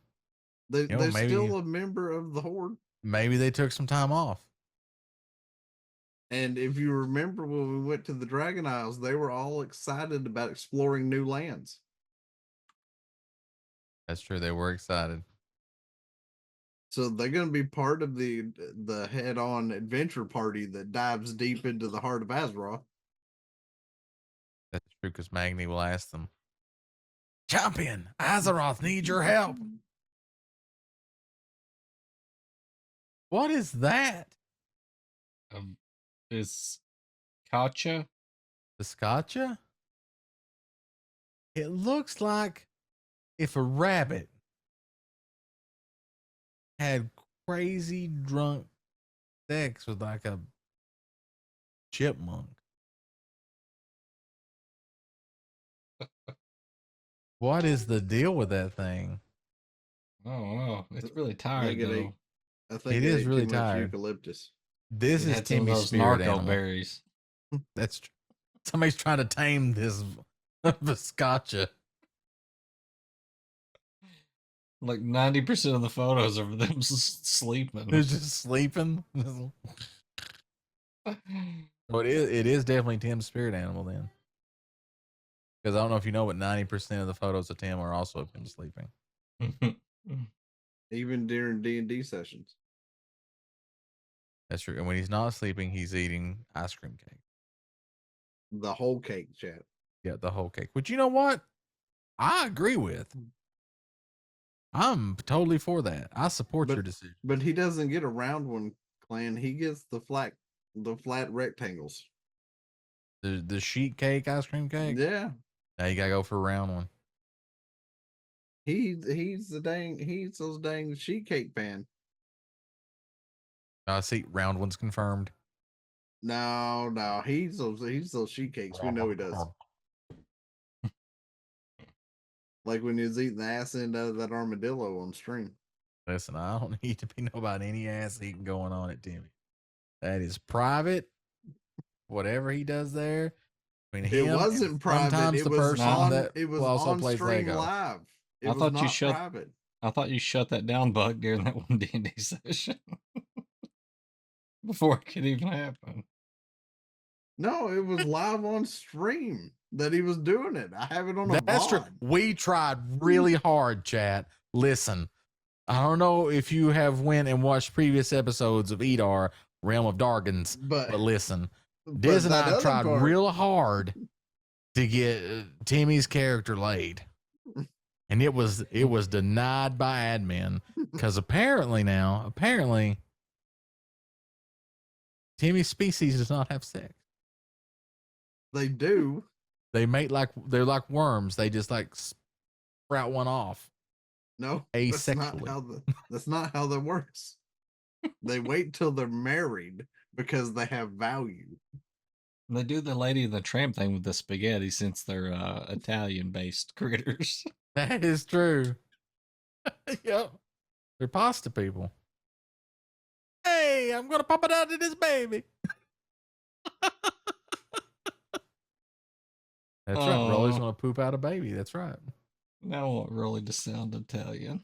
They're maybe still a member of the horde. maybe they took some time off. And if you remember when we went to the Dragon Isles, they were all excited about exploring new lands. That's true. They were excited. So they're going to be part of the head-on adventure party that dives deep into the heart of Azeroth. That's true because Magni will ask them, "Champion, Azeroth needs your help." What is that? Is Kacha? The Scotcha? It looks like if a rabbit had crazy drunk sex with like a chipmunk. What is the deal with that thing? Oh, it's really I tired think it though. ate- I think It it is ate really too much tired. eucalyptus. This It is had some of Timmy's those spirit narco animal. berries. That's true. Somebody's trying to tame this Viscotcha. Like 90% of the photos are of them sleeping. They're just sleeping. But it is definitely Tim's spirit animal then. Because I don't know if you know, but 90% of the photos of Tim are also of him sleeping. Even during D&D sessions. That's true. And when he's not sleeping, he's eating ice cream cake. The whole cake, chat. Yeah, the whole cake. Which you know what? I agree with. I'm totally for that. I support your decision. But he doesn't get a round one, Clan. He gets the flat The flat rectangles. The sheet cake, ice cream cake. Yeah. Now you gotta go for a round one. He's those dang sheet cake fan. I see round one's confirmed. No, he's those sheet cakes. We know he does. Like when he was eating the ass end of that armadillo on stream. Listen, I don't need to know about any ass eating going on at Timmy. That is private. Whatever he does there. Between It him wasn't and private. sometimes It the was person on. that It was also on plays stream Lego. live. It I was thought you not shut. private. I thought you shut that down, Buck, during that one D&D session before it could even happen. No, it was live on stream that he was doing it. I have it on a That's true. VOD. We tried really hard, chat. Listen, I don't know if you have went and watched previous episodes of Edar, Realm of Dargans, but listen, Diz and I tried real hard to get Timmy's character laid. And it was denied by admin because apparently Timmy's species does not have sex. They do. They mate they're like worms. They just like sprout one off. No, asexually. That's not how that works. They wait till they're married because they have value. They do the Lady and the Tramp thing with the spaghetti since they're Italian-based critters. That is true. Yep. They're pasta people. Hey, I'm going to pop it out to this baby. That's right. Rolly's going to poop out a baby. That's right. Now I want Rolly to sound Italian.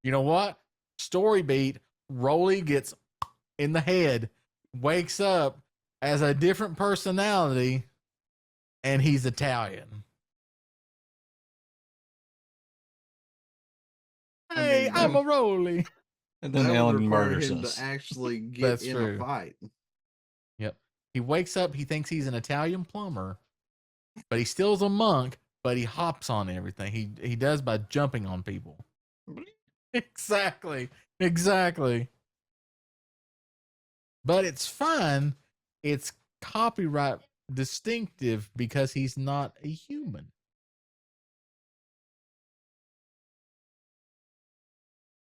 You know what? Story beat. Rolly gets in the head, wakes up as a different personality, and he's Italian. Hey, I'm a Rolly. And then that Ellen would require murders him us. to actually get in a fight. Yep. He wakes up, he thinks he's an Italian plumber, but he still's a monk, but he hops on everything. He does by jumping on people. Exactly. But it's fun. It's copyright distinctive because he's not a human.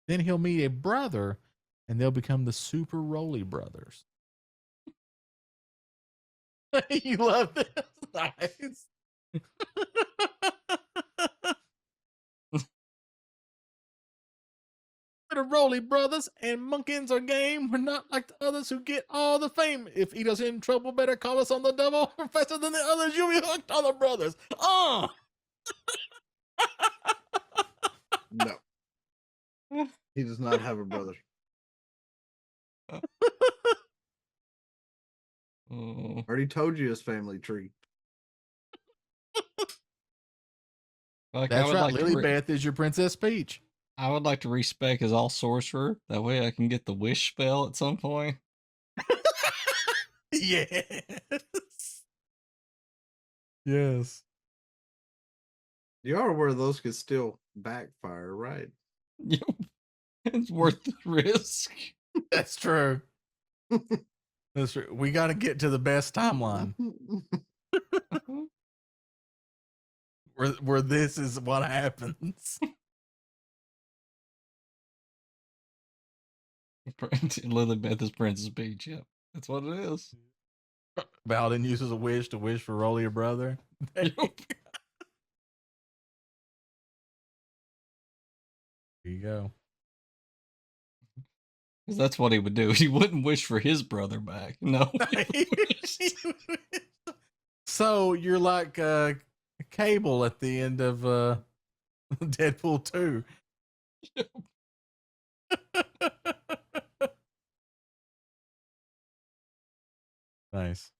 Then he'll meet a brother, and they'll become the Super Rolly Brothers. You love this? Nice. The Rolly Brothers and Munkins are game. We're not like the others who get all the fame. If Ito's in trouble, better call us on the double. We're faster than the others. You'll be hooked on the brothers. No. He does not have a brother. Already told you his family tree. Like, that's right. Lily Beth is your Princess Peach. I would like to respec as all sorcerer. That way I can get the wish spell at some point. Yes. Yes. You are aware those could still backfire, right? Yep. It's worth the risk. That's true. That's true. We got to get to the best timeline. where this is what happens. Lilybeth is Princess Peach. Yep, that's what it is. Baldwin uses a wish to wish for Rolly, your brother. There you go. Because that's what he would do. He wouldn't wish for his brother back. No. So you're like Cable at the end of Deadpool 2. Nice.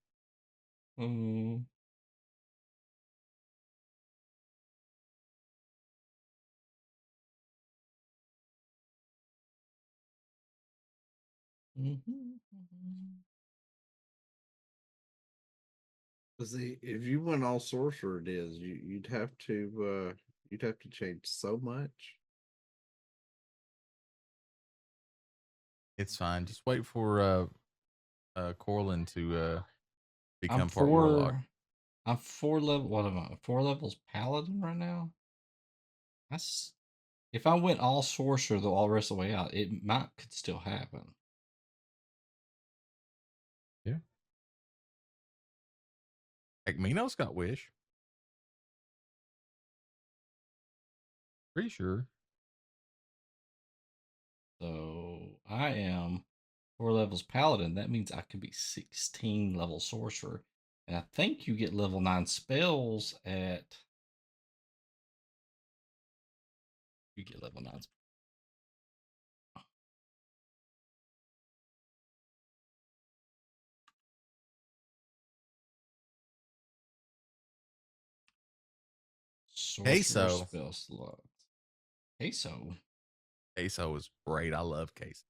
See, if you went all sorcerer, it is you'd have to change so much. It's fine. Just wait for Corlin to I'm become part warlock. I'm 4 level. What am I? 4 levels paladin right now. That's if I went all sorcerer the all rest of the way out, it could still happen. Yeah. Like Mino's got wish. Pretty sure. So I am 4 levels paladin. That means I could be 16 level sorcerer, and I think you get level 9 spells at. You get level 9. Sorcerer Queso. spell slots. Queso. Queso is great. I love queso.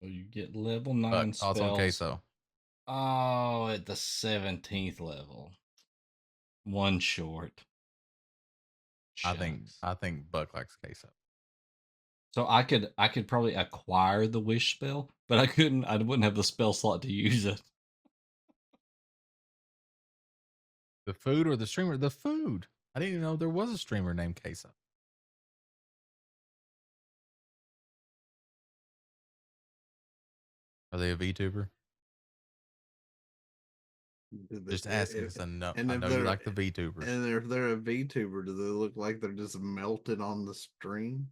So you get level 9 Thoughts on spells. queso? Oh, at the 17th level. One short. I think Shucks. Buck likes queso. So I could probably acquire the wish spell, but I wouldn't have the spell slot to use it. The food or the streamer? The food. I didn't even know there was a streamer named Queso. Are they a VTuber? Just asking because I know you like the VTubers. And if they're a VTuber, do they look like they're just melted on the stream?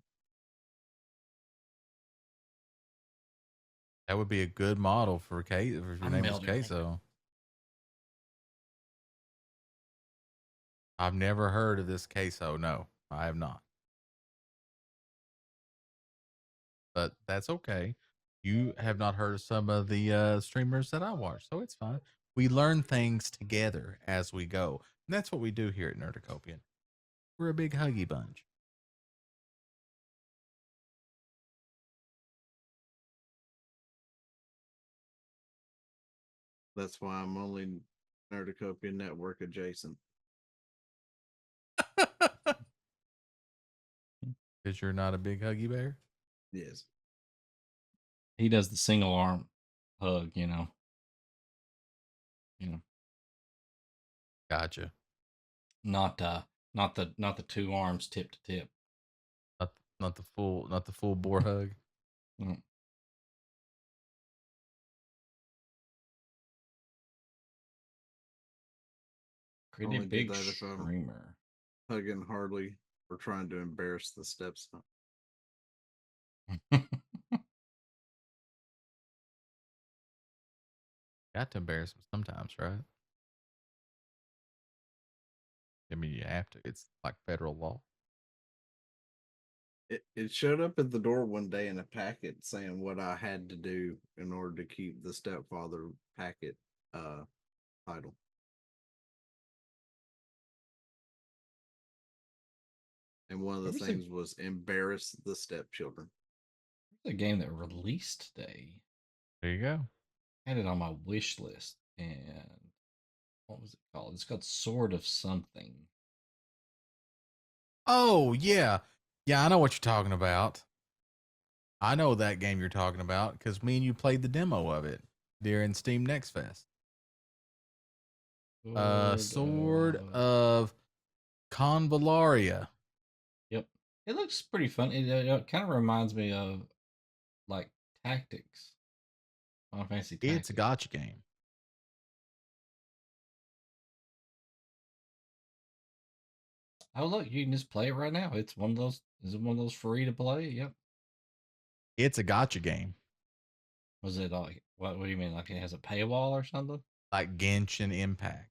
That would be a good model for Queso. If your name was melting right Queso. I've never heard of this Queso. No, I have not. But that's okay. You have not heard of some of the streamers that I watch, so it's fine. We learn things together as we go. And that's what we do here at Nerdicopian. We're a big huggy bunch. That's why I'm only Nerdicopia Network adjacent. Because you're not a big huggy bear? Yes. He does the single arm hug, you know. Gotcha. Not the 2 arms tip to tip. Not the full boar hug. Mm. Pretty Only big do that if I'm streamer. hugging Harley or trying to embarrass the stepson. Got to embarrass him sometimes, right? I mean, you have to. It's like federal law. It showed up at the door one day in a packet saying what I had to do in order to keep the stepfather packet title. And one of the things was embarrass the stepchildren. There's a game that released today. There you go. I had it on my wish list, and what was it called? It's called Sword of Something. Oh, yeah. Yeah, I know what you're talking about. I know that game you're talking about because me and you played the demo of it during Steam Next Fest. Sword of Convallaria. Yep. It looks pretty fun. It kind of reminds me of like Tactics. Final Fantasy Tactics. It's a gotcha game. Oh look, you can just play it right now. It's one of those. Is it one of those free to play? Yep. It's a gotcha game. Was it like what? What do you mean? Like it has a paywall or something? Like Genshin Impact.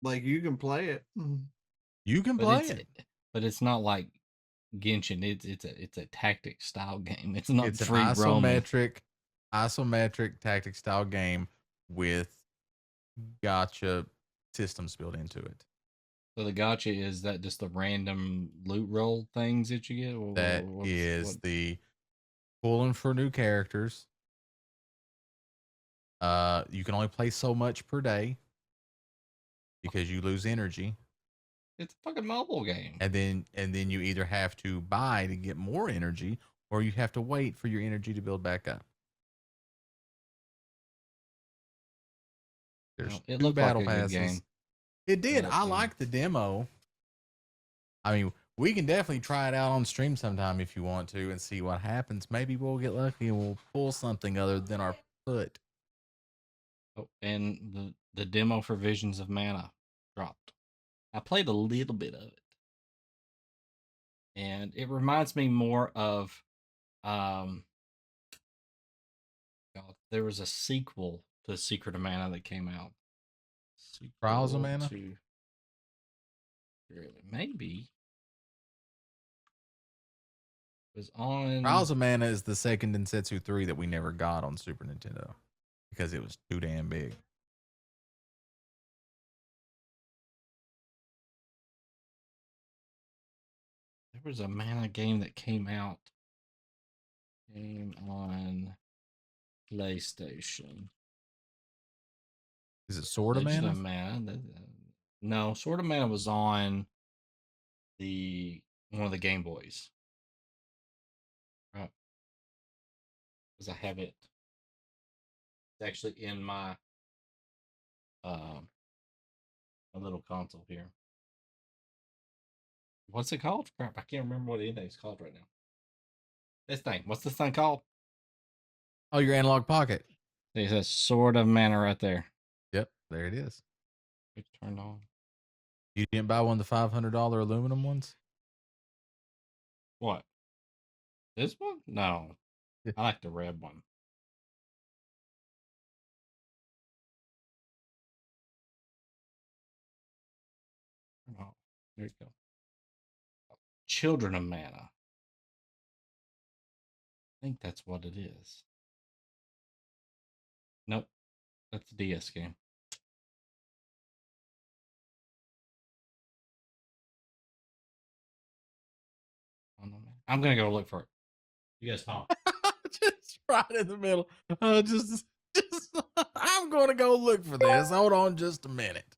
Like you can play it. You can play it. But it's not like Genshin. It's a tactic style game. It's not It's free an roaming. isometric tactic style game with gotcha systems built into it. So the gotcha is that just the random loot roll things that you get? That is the pulling for new characters. You can only play so much per day because you lose energy. It's a fucking mobile game. And then you either have to buy to get more energy or you have to wait for your energy to build back up. There's Well, it 2 looked like battle a good passes. game. It did. But, I yeah. like the demo. I mean, we can definitely try it out on stream sometime if you want to and see what happens. Maybe we'll get lucky and we'll pull something other than our foot. Oh, and the demo for Visions of Mana dropped. I played a little bit of it, and it reminds me more of God, there was a sequel to Secret of Mana that came out. Trials of Sequel Mana? to- maybe it was on Trials of Mana is the second Densetsu 3 that we never got on Super Nintendo because it was too damn big. There was a Mana game that came out. On PlayStation. Is it Sword of Legend Mana? of Mana. No, Sword of Mana was on one of the Game Boys. Right. Because I have it. It's actually in my my little console here. What's it called? Crap, I can't remember what it's called right now. This thing. What's this thing called? Oh, your analog pocket. It says Sword of Mana right there. Yep, there it is. It's turned on. You didn't buy one of the $500 aluminum ones? What? This one? No. Yeah. I like the red one. Oh, there you go. Children of Mana. I think that's what it is. Nope. That's a DS game. I'm gonna go look for it. You guys talk. Just right in the middle. Just I'm going to go look for this. Hold on just a minute.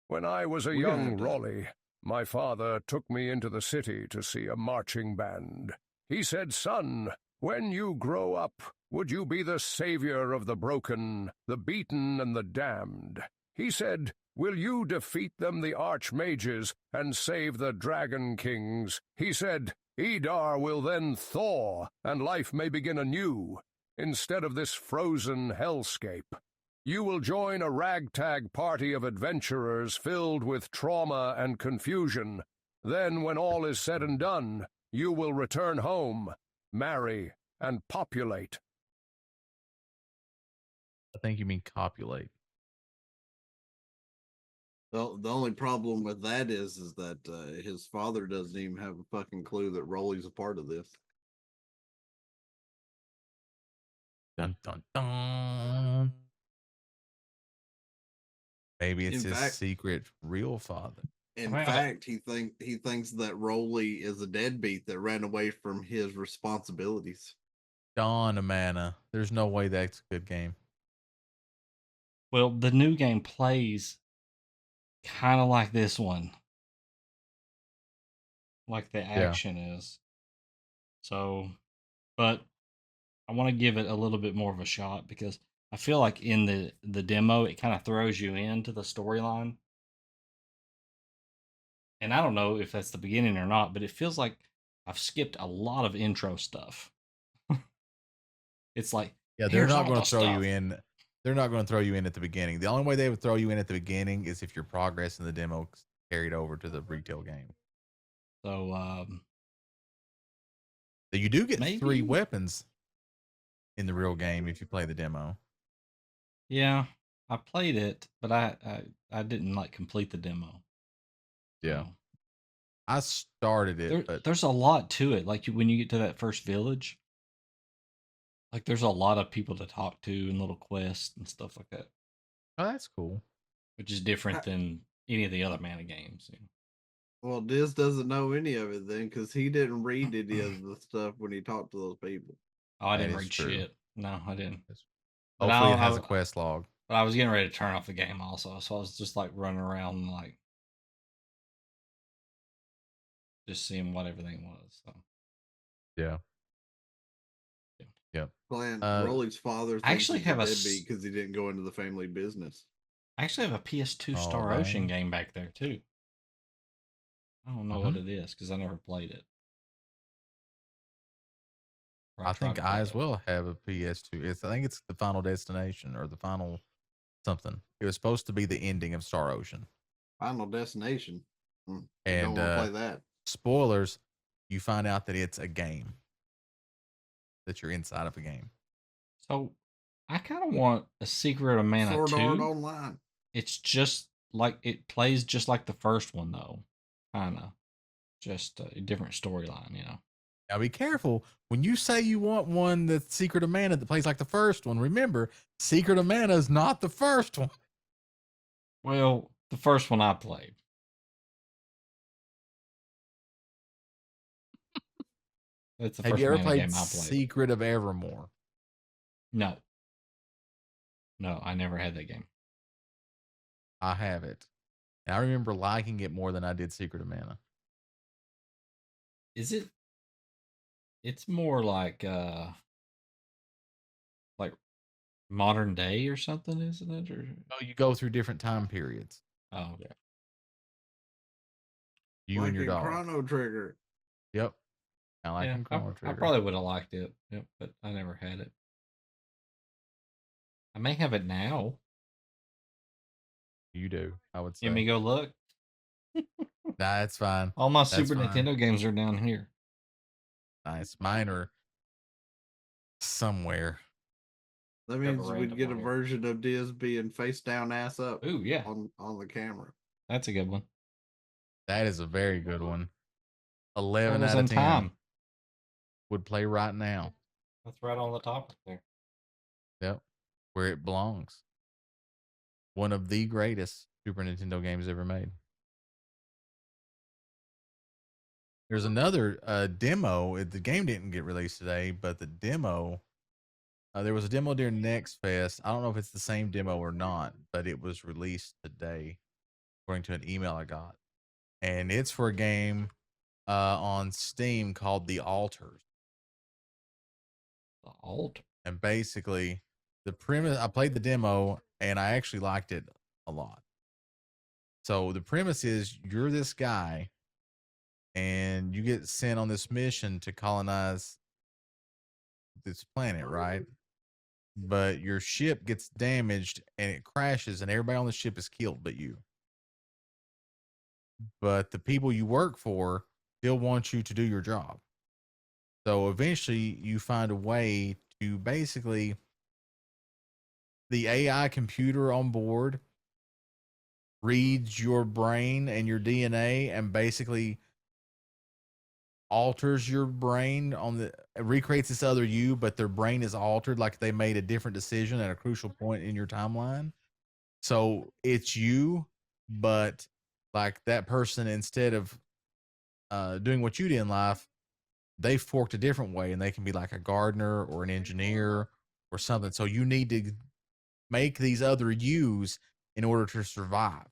When I was a We're gonna young have to- Raleigh, my father took me into the city to see a marching band. He said, "Son, when you grow up, would you be the savior of the broken, the beaten, and the damned?" He said, "Will you defeat them, the archmages, and save the dragon kings?" He said, "Idar will then thaw, and life may begin anew, instead of this frozen hellscape. You will join a ragtag party of adventurers filled with trauma and confusion. Then, when all is said and done, you will return home, marry, and populate." I think you mean copulate. The only problem with that is that his father doesn't even have a fucking clue that Rolly's a part of this. Dun dun dun. Maybe it's In his fact- secret real father. In Well, fact, he thinks that Rolly is a deadbeat that ran away from his responsibilities. Dawn of Mana. There's no way that's a good game. Well, the new game plays kind of like this one. Like the action is. So, but I want to give it a little bit more of a shot because I feel like in the demo it kind of throws you into the storyline. And I don't know if that's the beginning or not, but it feels like I've skipped a lot of intro stuff. It's like, Yeah, they're here's not all going the to throw you stuff. in. They're not going to throw you in at the beginning. The only way they would throw you in at the beginning is if your progress in the demo carried over to the retail game. So, So you do get 3 Maybe. weapons in the real game if you play the demo. yeah, I played it, but I didn't like complete the demo. Yeah. So, I started it, but there's a lot to it. Like when you get to that first village, like there's a lot of people to talk to and little quests and stuff like that, oh, that's cool. which is different than any of the other Mana games. Well, Diz doesn't know any of it then because he didn't read any of the stuff when he talked to those people. Oh, I That didn't is read true. shit. No, I didn't. But Hopefully, I- it has I- a quest log. But I was getting ready to turn off the game also, so I was just like running around like just seeing what everything was. So Yeah. Yep. Plan Uh, Rolly's father I thinks actually he's have a a deadbeat because he didn't go into the family business. I actually have a PS2 All Star Ocean right. game back there too. I don't know what it is because I never played it. Or I tried think to I play as it. well have a PS2. I think it's the Final Destination or the Final something. It was supposed to be the ending of Star Ocean. Final Destination. You And don't want to play that. spoilers, you find out that it's a game. That you're inside of a game. So I kind of want a Secret of Mana Sword Art 2. Online. It's just like it plays just like the first one though. Kind of. Just a different storyline, you know. Now be careful when you say you want one that's Secret of Mana that plays like the first one. Remember, Secret of Mana is not the first one. Well, the first one I played. That's the Have first you ever Mana played game I played. Secret of Evermore? No. No, I never had that game. I have it. And I remember liking it more than I did Secret of Mana. Is it? It's more like modern day or something, isn't it? Or Oh, you go through different time periods. oh, okay. You like and your in dog. Chrono Trigger. Yep. I like in I Chrono Trigger. probably would have liked it. Yep, but I never had it. I may have it now. You do, I would say. Let me go look. Nah, it's fine. All my That's Super fine. Nintendo games are down here. Nice. Mine are somewhere. That Have a means we'd random get a one here. version of Diz being face down, ass up Ooh, yeah. on the camera. That's a good one. That is a very good one. 11 Turtles out of in 10 Time. would play right now. That's right on the top there. Yep. Where it belongs. One of the greatest Super Nintendo games ever made. There's another demo. The game didn't get released today, but the demo, there was a demo during Next Fest. I don't know if it's the same demo or not, but it was released today, according to an email I got. And it's for a game on Steam called The Altars. The Alt. And basically, the premise, I played the demo and I actually liked it a lot. So the premise is you're this guy and you get sent on this mission to colonize this planet, right? But your ship gets damaged and it crashes and everybody on the ship is killed but you. But the people you work for still want you to do your job. So eventually you find a way to basically the AI computer on board reads your brain and your DNA and basically alters your brain recreates this other you, but their brain is altered, like they made a different decision at a crucial point in your timeline. So it's you, but like that person, instead of doing what you did in life, they forked a different way and they can be like a gardener or an engineer or something. So you need to make these other yous in order to survive.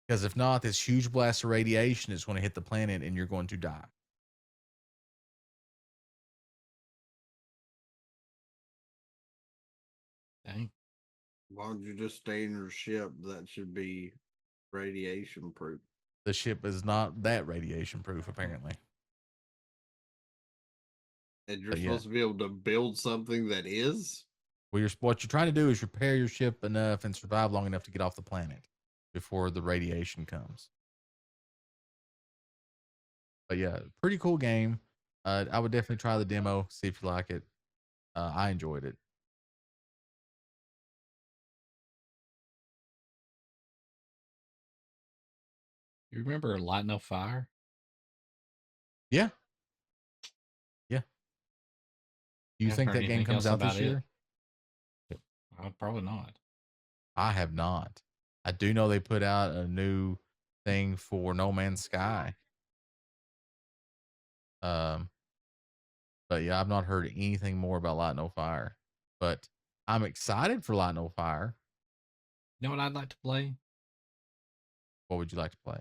Because if not, this huge blast of radiation is going to hit the planet and you're going to die. Dang. Why don't you just stay in your ship? That should be radiation proof. The ship is not that radiation proof, apparently. And you're But yeah. supposed to be able to build something that is? Well, what you're trying to do is repair your ship enough and survive long enough to get off the planet before the radiation comes. But yeah, pretty cool game. I would definitely try the demo, see if you like it. I enjoyed it. You remember Light No Fire? Yeah. Yeah. Do you Haven't think heard that game anything comes else out this about it. year? Probably not. I have not. I do know they put out a new thing for No Man's Sky. But yeah, I've not heard anything more about Light No Fire. But I'm excited for Light No Fire. You know what I'd like to play? What would you like to play?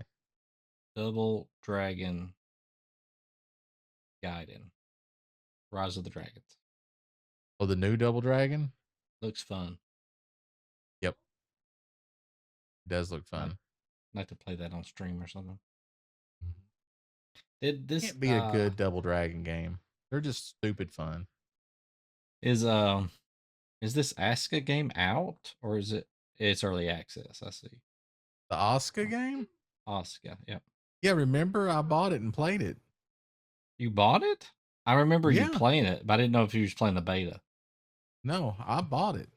Double Dragon Gaiden. Rise of the Dragons. Oh, the new Double Dragon? Looks fun. Yep. It does look fun. I'd like to play that on stream or something. Did this Can't be a good Double Dragon game. They're just stupid fun. is this Aska game out or is it's early access? I see. The Oscar game? Aska, yeah. Yeah, remember I bought it and played it. You bought it? I remember you Yeah. playing it, but I didn't know if you was playing the beta. No, I bought it.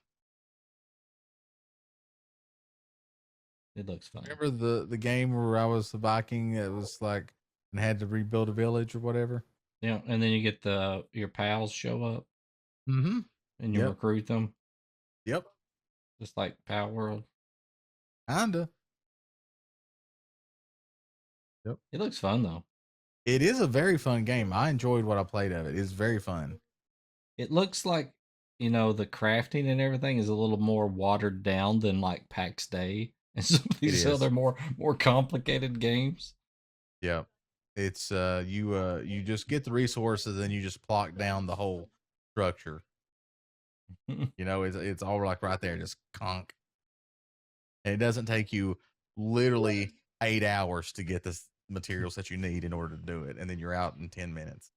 It looks fun. Remember the game where I was the Viking that was like and had to rebuild a village or whatever? Yeah, and then you get your pals show up Mm-hmm. and you Yep. recruit them, Yep. just like Pal World. Kinda. Yep. It looks fun though. It is a very fun game. I enjoyed what I played of it. It's very fun. It looks like, the crafting and everything is a little more watered down than like PAX Day and some of these is. other more complicated games. Yeah. It's you just get the resources and you just plot down the whole structure. It's all like right there, just conk. And it doesn't take you literally 8 hours to get the materials that you need in order to do it, and then you're out in 10 minutes.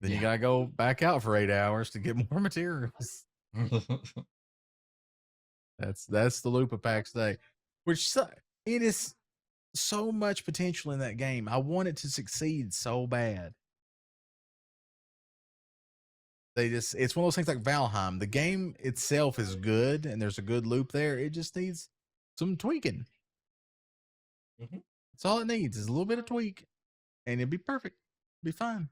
Then you gotta go back out for 8 hours to get more materials. That's the loop of PAX Day, which it is so much potential in that game. I want it to succeed so bad. It's one of those things like Valheim. The game itself is good and there's a good loop there. It just needs some tweaking. Mm-hmm. That's all it needs is a little bit of tweak and it'd be perfect. It'd be fine.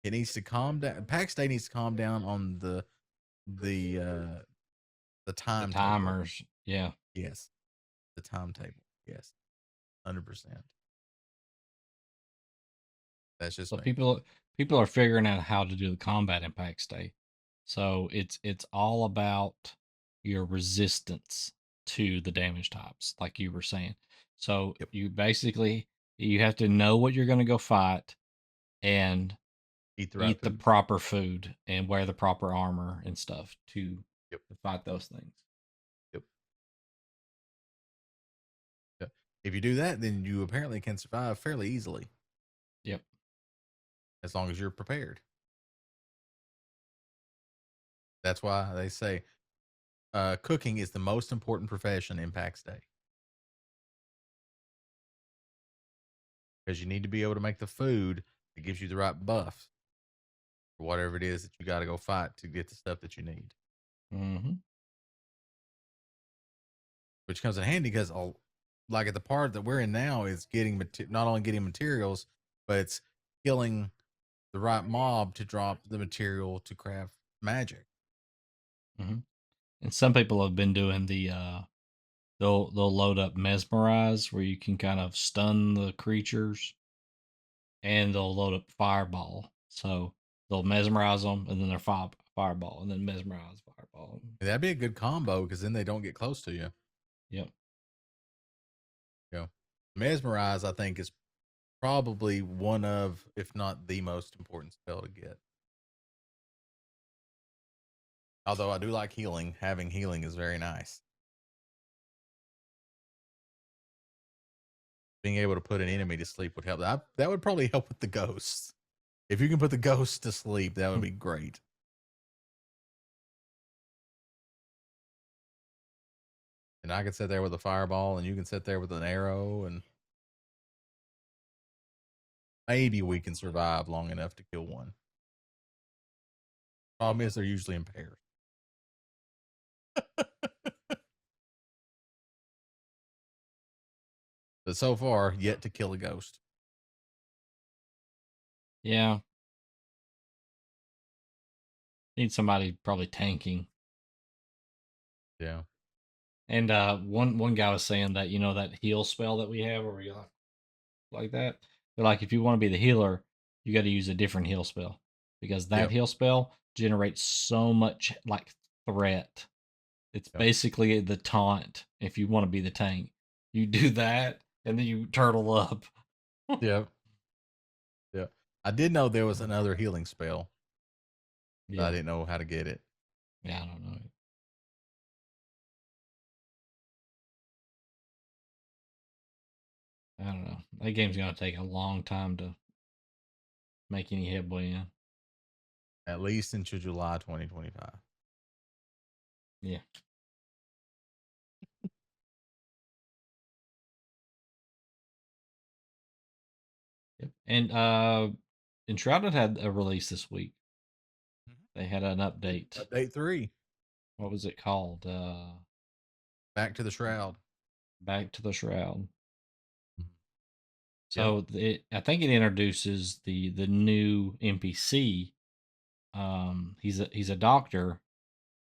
It needs to calm down. PAX Day needs to calm down on the time the timers. Yeah. Yes. The timetable. Yes. 100%. That's just So me. people are figuring out how to do the combat in PAX Day. So it's all about your resistance to the damage types, like you were saying. So you basically you have to know what you're going to go fight and eat the proper food and wear the proper armor and stuff to fight those things. Yep. If you do that, then you apparently can survive fairly easily. Yep. As long as you're prepared. That's why they say cooking is the most important profession in PAX Day. Because you need to be able to make the food that gives you the right buff for whatever it is that you got to go fight to get the stuff that you need. Mm-hmm. Which comes in handy because, like at the part that we're in now, is getting not only getting materials, but it's killing the right mob to drop the material to craft magic. Mm-hmm. And some people have been doing the they'll load up mesmerize where you can kind of stun the creatures, and they'll load up fireball. So they'll mesmerize them, and then they're fireball, and then mesmerize fireball. That'd be a good combo because then they don't get close to you. Yep. Yeah. Mesmerize, I think, is probably one of, if not the most important spell to get. Although I do like healing. Having healing is very nice. Being able to put an enemy to sleep would help. That would probably help with the ghosts. If you can put the ghosts to sleep, that would be great. And I could sit there with a fireball, and you can sit there with an arrow, and maybe we can survive long enough to kill one. Problem is, they're usually in pairs. But so far, yet to kill a ghost. Yeah. Need somebody probably tanking. Yeah. And one guy was saying that, that heal spell that we have where we like that. They're like, if you want to be the healer, you got to use a different heal spell because that heal spell generates so much like threat. It's basically the taunt. If you want to be the tank, you do that and then you turtle up. Yeah. I did know there was another healing spell. Yeah. I didn't know how to get it. Yeah, I don't know. I don't know. That game's gonna take a long time to make any headway in. At least into July 2025. Yeah. Yep. And Enshrouded had a release this week. They had an update. Update 3. What was it called? Back to the Shroud. Back to the Shroud. Mhm. So I think it introduces the new NPC. He's a doctor.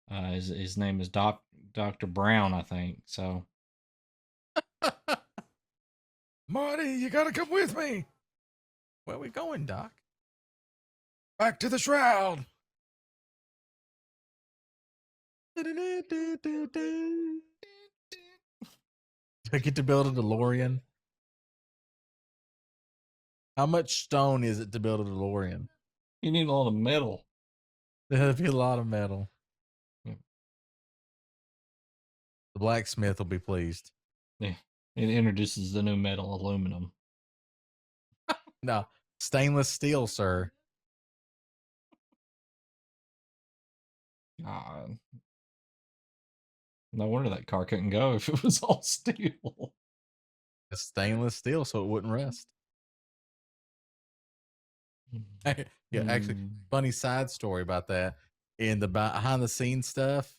His name is Dr. Brown, I think. So Marty, you gotta come with me. Where we going, Doc? Back to the shroud. I get to build a DeLorean. How much stone is it to build a DeLorean? you need a lot of metal. That'd be a lot of metal. Yeah. The blacksmith will be pleased. Yeah. It introduces the new metal, aluminum. No, stainless steel, sir. God. No wonder that car couldn't go if it was all steel. It's stainless steel, so it wouldn't rust. Yeah, actually, funny side story about that. In the behind the scenes stuff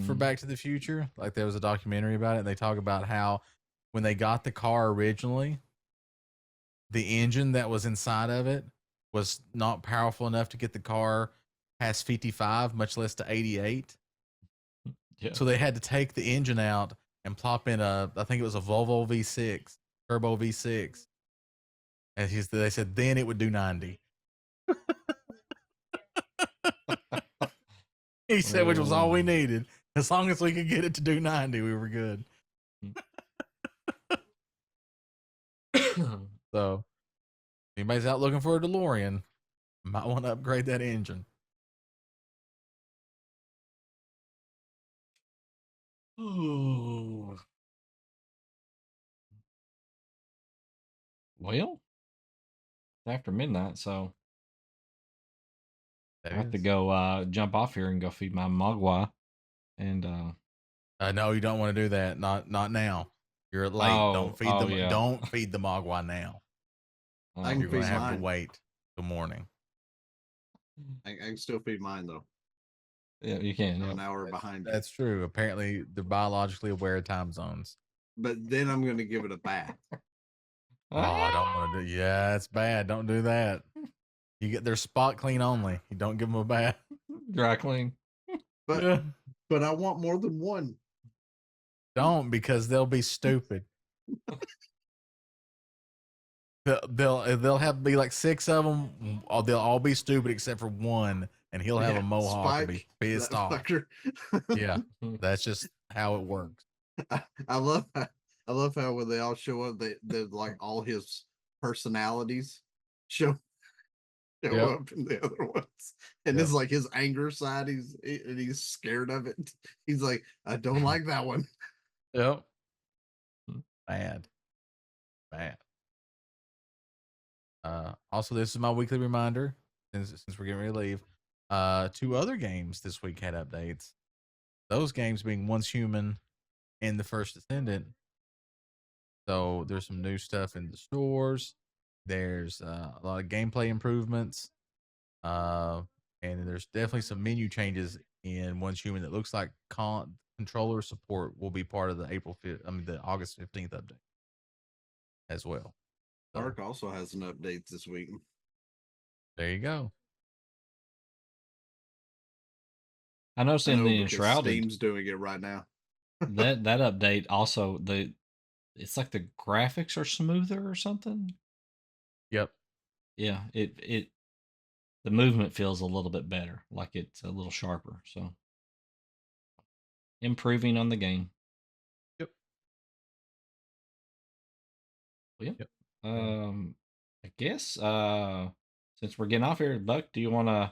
for Back to the Future, like there was a documentary about it, and they talk about how when they got the car originally, the engine that was inside of it was not powerful enough to get the car past 55, much less to 88. Yeah. So they had to take the engine out and plop in I think it was a Volvo V6, turbo V6. And they said then it would do 90. He said, which was all we needed. As long as we could get it to do 90, we were good. So, if anybody's out looking for a DeLorean, might want to upgrade that engine. Ooh. Well, it's after midnight, so I have to go jump off here and go feed my mogwai. And no, you don't want to do that. Not now. You're late. Don't feed them. yeah. Don't feed the mogwai now. I can You're going feed to have mine. to wait till morning. I can still feed mine though. Yeah, you can. I'm Yeah. an hour behind. That's true. Apparently, they're biologically aware of time zones. But then I'm going to give it a bath. Oh, I don't want to do. Yeah, it's bad. Don't do that. You get their spot clean only. You don't give them a bath. Dry clean. But but I want more than one. Don't, because they'll be stupid. They'll have be like 6 of them. They'll all be stupid except for one, and he'll have a mohawk and be pissed off. Yeah, that's just how it works. I love how when they all show up, they're like all his personalities show up in the other ones, and it's like his anger side. He's scared of it. He's like, I don't like that one. Yep. Bad. Also, this is my weekly reminder since we're getting ready to leave. 2 other games this week had updates. Those games being Once Human and The First Descendant. So there's some new stuff in the stores. There's a lot of gameplay improvements. And there's definitely some menu changes in Once Human that looks like controller support will be part of the the August 15th update as well. So, Dark also has an update this week. there you go. I noticed in the Enshrouded, Steam's doing it right now. that update also it's like the graphics are smoother or something. Yep. Yeah, it the movement feels a little bit better, like it's a little sharper. So improving on the game. Yep. Well, yeah. Yep. I guess since we're getting off here, Buck, do you want to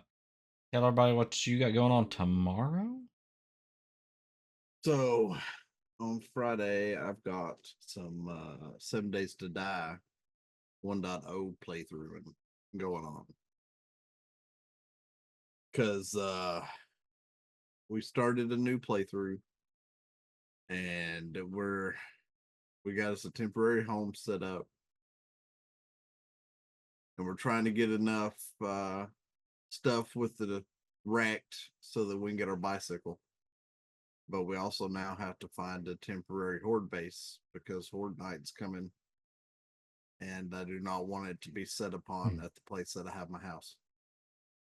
Tell everybody what you got going on tomorrow. So on Friday, I've got some 7 Days to Die 1.0 playthrough going on. Because we started a new playthrough and we got us a temporary home set up. And we're trying to get enough stuff with the wrecked so that we can get our bicycle. But we also now have to find a temporary horde base because Horde Night's coming. And I do not want it to be set upon at the place that I have my house.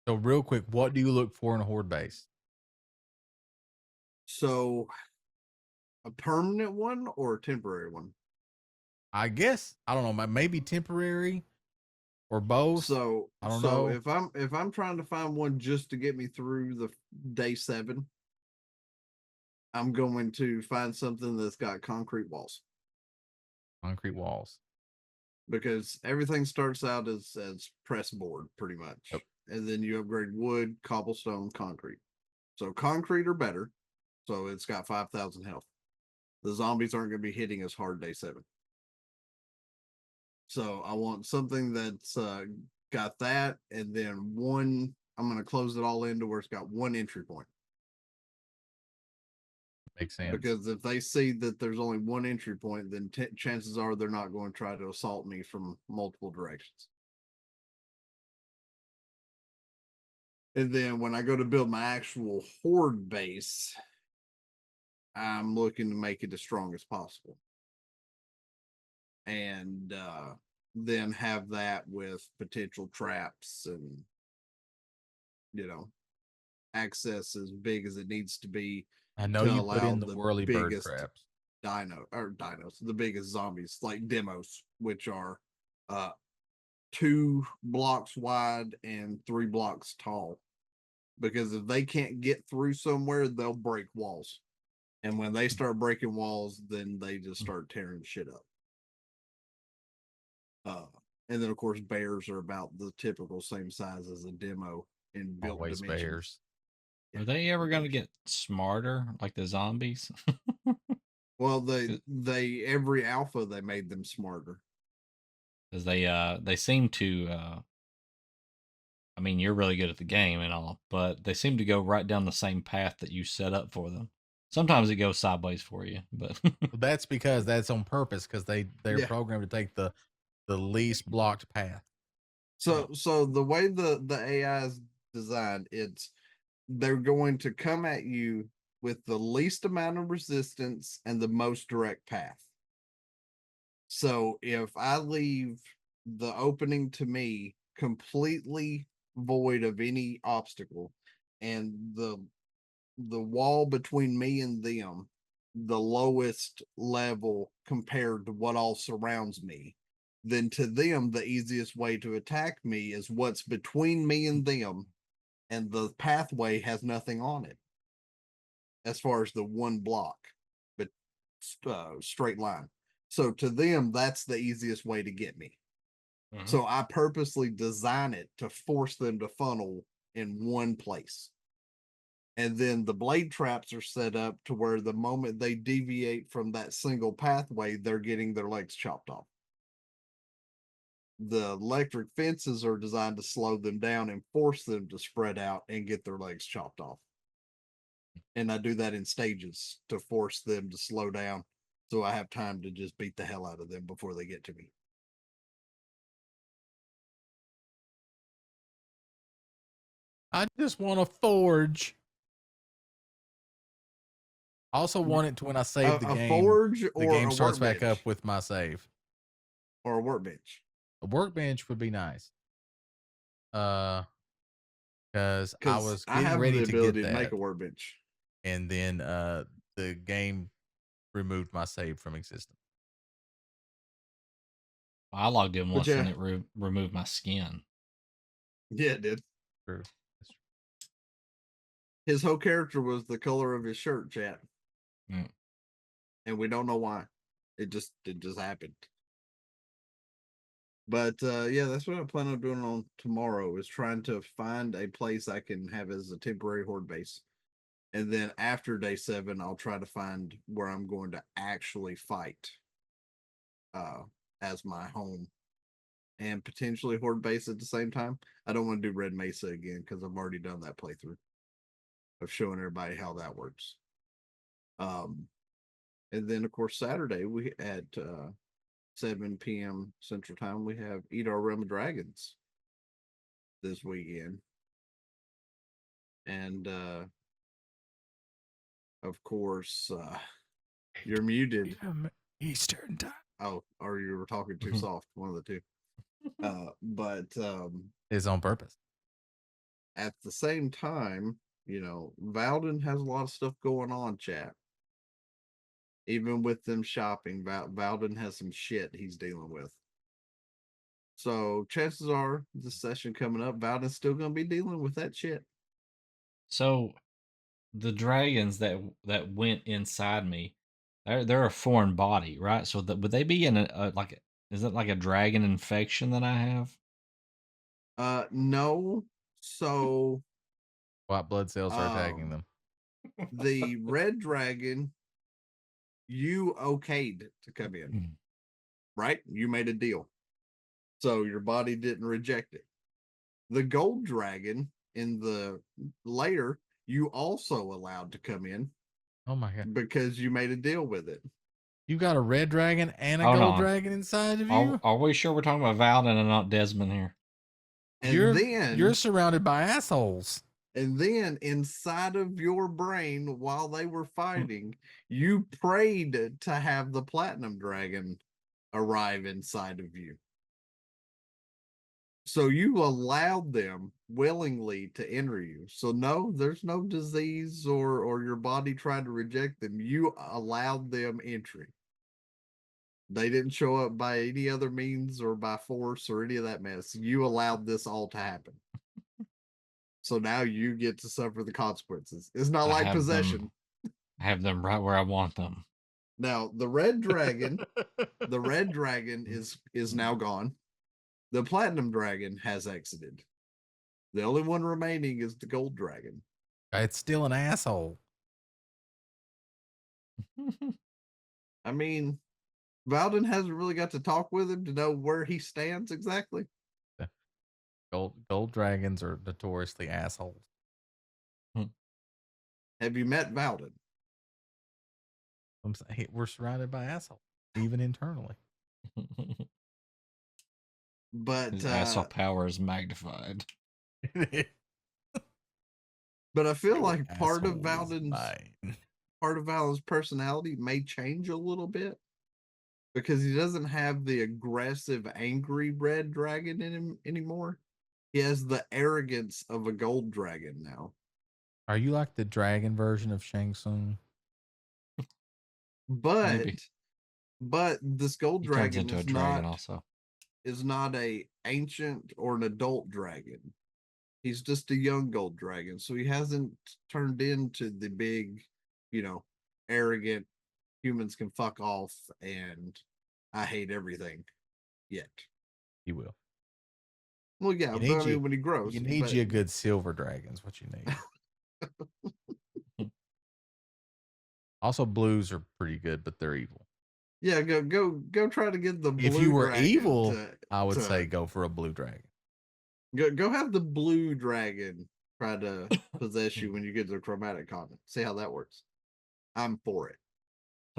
So real quick, what do you look for in a horde base? So a permanent one or a temporary one? I guess I don't know, maybe temporary or both. So I don't know. if I'm trying to find one just to get me through the day 7, I'm going to find something that's got concrete walls. Concrete walls. Because everything starts out as press board pretty much. Yep. And then you upgrade wood, cobblestone, concrete. So concrete or better. So it's got 5,000 health. The zombies aren't going to be hitting us hard day 7. So I want something that's got that, and then one. I'm going to close it all into where it's got one entry point. Makes sense. Because if they see that there's only one entry point, then chances are they're not going to try to assault me from multiple directions. And then when I go to build my actual horde base, I'm looking to make it as strong as possible. And then have that with potential traps and, access as big as it needs to be. I know you put in the whirly bird traps. The biggest zombies, like demos, which are 2 blocks wide and 3 blocks tall. Because if they can't get through somewhere, they'll break walls. And when they start breaking walls, then they just start tearing shit up. And then, of course, bears are about the typical same size as a demo in built Always dimensions. bears. Are they ever going to get smarter like the zombies? Well, they every alpha they made them smarter. Because they seem to. I mean, you're really good at the game and all, but they seem to go right down the same path that you set up for them. Sometimes it goes sideways for you, but that's because that's on purpose because they're programmed to take the least blocked path. So the way the AI is designed, they're going to come at you with the least amount of resistance and the most direct path. So if I leave the opening to me completely void of any obstacle, and the wall between me and them the lowest level compared to what all surrounds me, then to them the easiest way to attack me is what's between me and them, and the pathway has nothing on it as far as the 1 block, but straight line. So to them, that's the easiest way to get me. Mm-hmm. So I purposely design it to force them to funnel in one place. And then the blade traps are set up to where the moment they deviate from that single pathway, they're getting their legs chopped off. The electric fences are designed to slow them down and force them to spread out and get their legs chopped off. And I do that in stages to force them to slow down so I have time to just beat the hell out of them before they get to me. I just want to forge. I also want it to when I save the game. Forge the or game a starts workbench. back up with my save. Or a workbench. A workbench would be nice. Because I was getting ready to get that. To make a workbench. And then the game removed my save from existence. I logged in once and it removed my skin. Yeah, it did. True. His whole character was the color of his shirt, chat. Mm. And we don't know why. It just happened. But yeah, that's what I plan on doing on tomorrow is trying to find a place I can have as a temporary horde base. And then after day 7, I'll try to find where I'm going to actually fight as my home and potentially horde base at the same time. I don't want to do Red Mesa again because I've already done that playthrough of showing everybody how that works. And then of course Saturday we at 7 p.m. Central Time we have Eat Our Realm of Dragons this weekend. And of course you're muted. Eastern time. Oh, or you were talking too soft, one of the two. But It's on purpose. at the same time, you know, Valden has a lot of stuff going on, chat. Even with them shopping, Valden has some shit he's dealing with. So chances are this session coming up, Valden's still gonna be dealing with that shit. So the dragons that went inside me, they're a foreign body, right? So would they be in a like? Is it like a dragon infection that I have? No. So White blood cells are attacking them. the red dragon, you okayed to come in, right? You made a deal. So your body didn't reject it. The gold dragon in the layer, you also allowed to come in Oh my god! because you made a deal with it. You got a red dragon and a Hold gold on. dragon inside of you. Are we sure we're talking about Valden and not Desmond here? And You're surrounded by assholes. And then inside of your brain, while they were fighting, you prayed to have the platinum dragon arrive inside of you. So you allowed them willingly to enter you. So no, there's no disease or your body tried to reject them. You allowed them entry. They didn't show up by any other means or by force or any of that mess. You allowed this all to happen. So now you get to suffer the consequences. It's not like possession. I have them right where I want them. Now the red dragon, is now gone. The platinum dragon has exited. The only one remaining is the gold dragon. It's still an asshole. I mean, Valden hasn't really got to talk with him to know where he stands exactly. Gold dragons are notoriously assholes. Have you met Valden? I'm saying we're surrounded by assholes, even internally. But his asshole power is magnified. But I feel Your like part of asshole is Valden's personality may change a little bit because he doesn't have the aggressive, angry red dragon in him anymore. He has the arrogance of a gold dragon now. Are you like the dragon version of Shang Tsung? But this gold He turns dragon into is a dragon also. Is not a ancient or an adult dragon. He's just a young gold dragon. So he hasn't turned into the big, you know, arrogant humans can fuck off and I hate everything yet. He will. Well, yeah, but I mean, when he grows, you need you a good silver dragon's what you need. Also, blues are pretty good, but they're evil. Yeah, go try to get the blue. If you were dragon evil, I would say go for a blue dragon. Go have the blue dragon try to possess you when you get the chromatic comment. See how that works. I'm for it.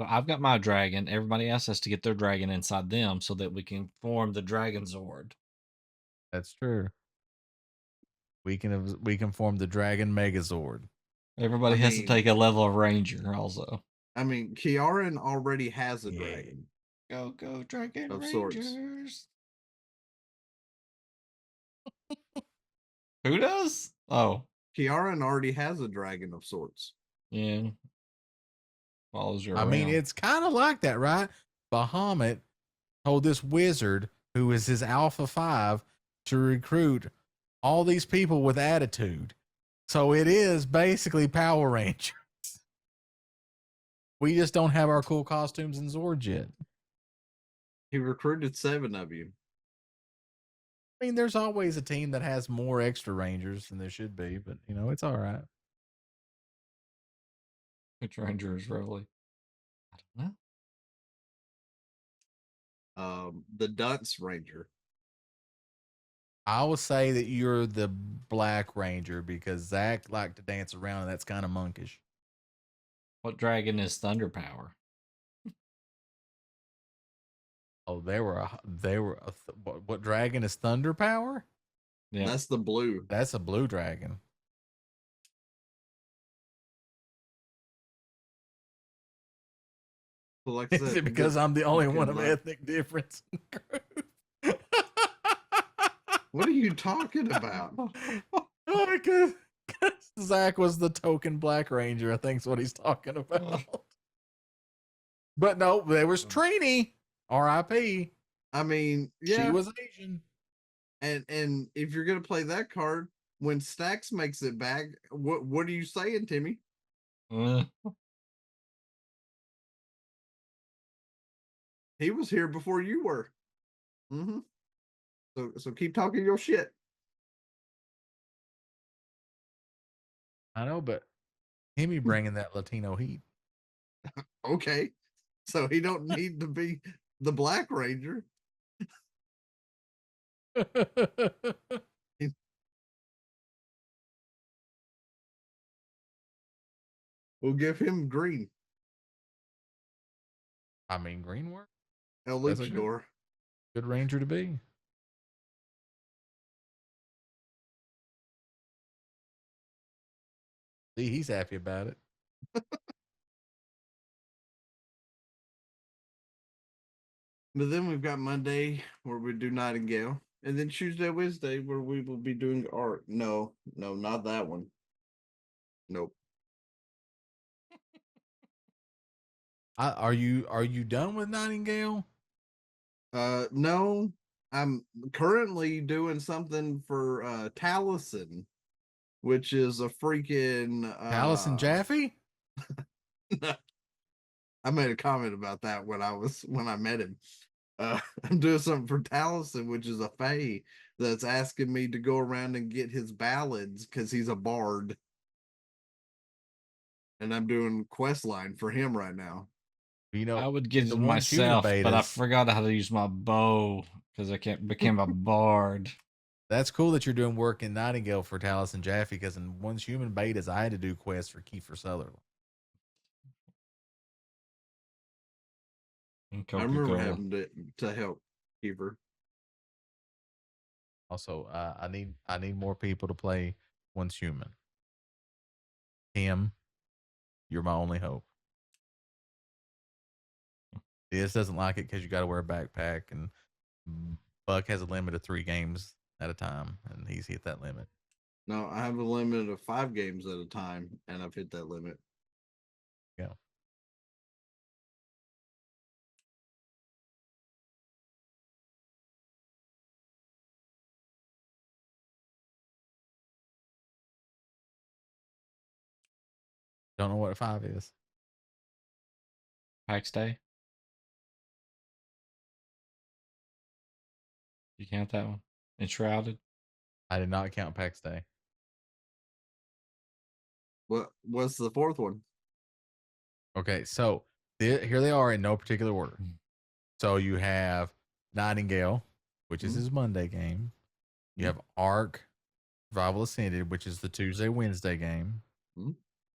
So I've got my dragon. Everybody else has to get their dragon inside them so that we can form the Dragon Zord. That's true. We can form the Dragon Megazord. Everybody has to take a level of Ranger also. I mean, Kiaran already has a dragon. Go Dragon of Rangers. Who does? Oh. Kiaran already has a dragon of sorts. Yeah. Follows you around. I mean, it's kind of like that, right? Bahamut told this wizard, who is his Alpha 5, to recruit all these people with attitude. So it is basically Power Rangers. We just don't have our cool costumes and Zords yet. He recruited 7 of you. I mean, there's always a team that has more extra rangers than there should be, but you know, it's all right. Which ranger is Rowley? I don't know. The Dunce Ranger. I will say that you're the Black Ranger because Zach liked to dance around, and that's kind of monkish. What dragon is Thunder Power? Oh, what dragon is Thunder Power? Yeah. That's the blue. That's a blue dragon. So like I Is said, it because I'm the only one of fucking ethnic difference in the group? What are you talking about? Because Zach was the token Black Ranger, I think is what he's talking about. But no, there was Trini, R.I.P. I mean, yeah, She was Asian. and if you're gonna play that card, when Stacks makes it back, what are you saying, Timmy? He was here before you were. Mm-hmm. So keep talking your shit. I know, but Timmy bringing that Latino heat. Okay, so he don't need to be the Black Ranger. We'll give him green. I mean, green work. El That's a Luchador. Good Ranger to be. See, he's happy about it. But then we've got Monday where we do Nightingale. And then Tuesday, Wednesday where we will be doing art. No, not that one. Nope. Are you done with Nightingale? No. I'm currently doing something for Taliesin, which is a freaking Allison Jaffe? I made a comment about that when I met him. I'm doing something for Taliesin, which is a fae that's asking me to go around and get his ballads because he's a bard. And I'm doing quest line for him right now. You know, I would get in the it one human myself, but I betas, forgot how to use my bow because I can't became a bard. that's cool that you're doing work in Nightingale for Taliesin Jaffe because in one's human betas, I had to do quests for Kiefer Sutherland. And I remember Coca-Cola. having to help Keeper. Also, I need more people to play one's human. Tim, you're my only hope. This doesn't like it because you got to wear a backpack, and Buck has a limit of 3 games at a time, and he's hit that limit. No, I have a limit of 5 games at a time, and I've hit that limit. Yeah. Don't know what 5 is. PAX Day. You count that one? Enshrouded. I did not count PAX Day. What's the 4th one? Okay, so here they are in no particular order. So you have Nightingale, which is his Monday game. You have Ark, Survival Ascended, which is the Tuesday, Wednesday game.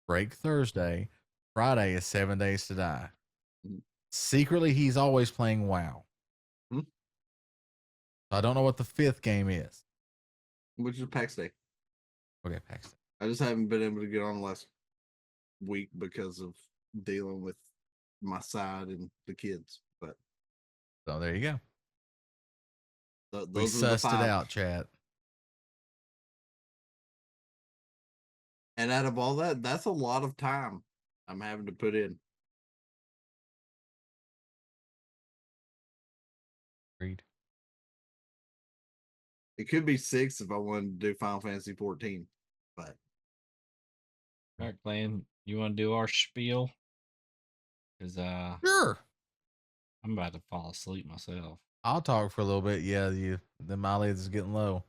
Break Thursday. Friday is 7 Days to Die. Secretly, he's always playing WoW. So I don't know what the 5th game is. Which is PAX Day. Okay, PAX Day. I just haven't been able to get on last week because of dealing with my side and the kids. But so there you go. We those are the sussed 5. it out, chat. And out of all that, that's a lot of time I'm having to put in. Agreed. It could be 6 if I wanted to do Final Fantasy 14, but All right, Glenn, you want to do our spiel? Because Sure. I'm about to fall asleep myself. I'll talk for a little bit. Yeah, the mileage is getting low.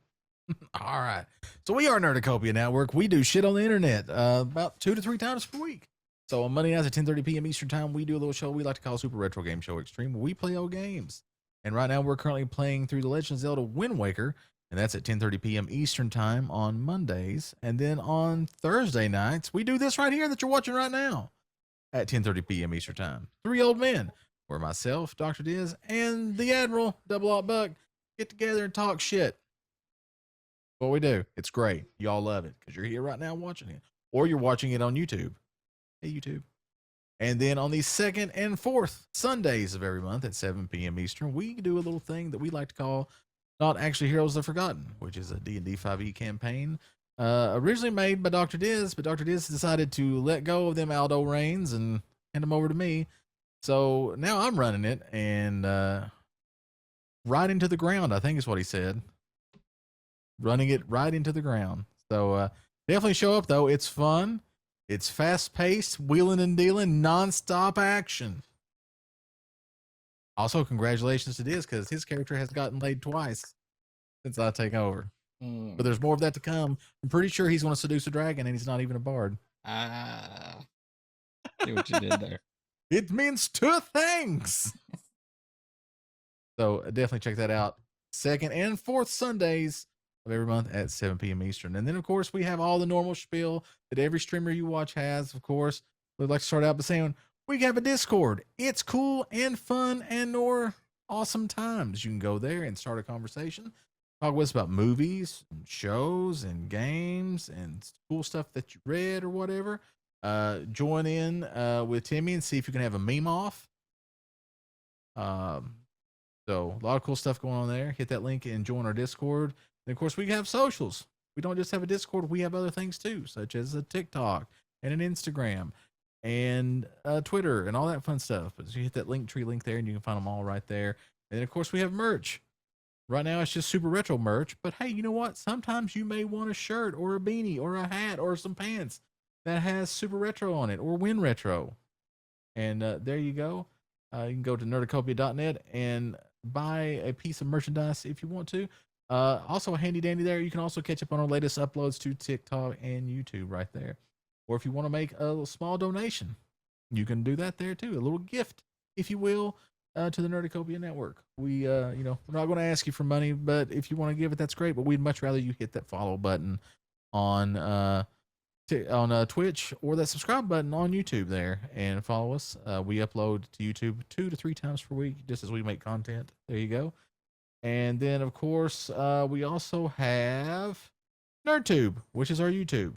All right. So we are Nerdicopia Network. We do shit on the internet about 2 to 3 times per week. So on Monday nights at 10:30 p.m. Eastern Time, we do a little show we like to call Super Retro Game Show Extreme, where we play old games. And right now we're currently playing through The Legend of Zelda Wind Waker, and that's at 10:30 p.m. Eastern Time on Mondays. And then on Thursday nights, we do this right here that you're watching right now at 10:30 p.m. Eastern Time. Three Old Men, where myself, Dr. Diz, and the Admiral, Double Out Buck, get together and talk shit. What we do. It's great. Y'all love it because you're here right now watching it, or you're watching it on YouTube. Hey, YouTube. And then on the second and fourth Sundays of every month at 7 p.m. Eastern, we do a little thing that we like to call Not Actually Heroes of the Forgotten, which is a D&D 5e campaign originally made by Dr. Diz, but Dr. Diz decided to let go of them Aldo reins and hand them over to me. So now I'm running it and right into the ground, I think is what he said. Running it right into the ground. So definitely show up, though. It's fun. It's fast-paced, wheeling and dealing, non-stop action. Also, congratulations to Diz, because his character has gotten laid twice since I take over. But there's more of that to come. I'm pretty sure he's going to seduce a dragon, and he's not even a bard. See what you did there. It means two things. So definitely check that out. Second and fourth Sundays of every month at 7 p.m. Eastern. And then, of course, we have all the normal spiel that every streamer you watch has, of course. We'd like to start out by saying we have a Discord. It's cool and fun and or awesome times. You can go there and start a conversation. Talk with us about movies, and shows, and games, and cool stuff that you read or whatever. Join in with Timmy and see if you can have a meme off. So a lot of cool stuff going on there. Hit that link and join our Discord. And of course, we have socials. We don't just have a Discord. We have other things too, such as a TikTok and an Instagram and Twitter and all that fun stuff. But you hit that Linktree link there and you can find them all right there. And then, of course, we have merch. Right now, it's just super retro merch. But hey, you know what? Sometimes you may want a shirt or a beanie or a hat or some pants that has super retro on it or win retro. And there you go. You can go to nerdicopia.net and buy a piece of merchandise if you want to. Also, a handy dandy there. You can also catch up on our latest uploads to TikTok and YouTube right there. Or if you want to make a small donation, you can do that there too. A little gift, if you will, to the Nerdicopia Network. We, we're not going to ask you for money, but if you want to give it, that's great. But we'd much rather you hit that follow button on Twitch or that subscribe button on YouTube there and follow us. We upload to YouTube 2 to 3 times per week, just as we make content. There you go. And then, of course, we also have NerdTube, which is our YouTube.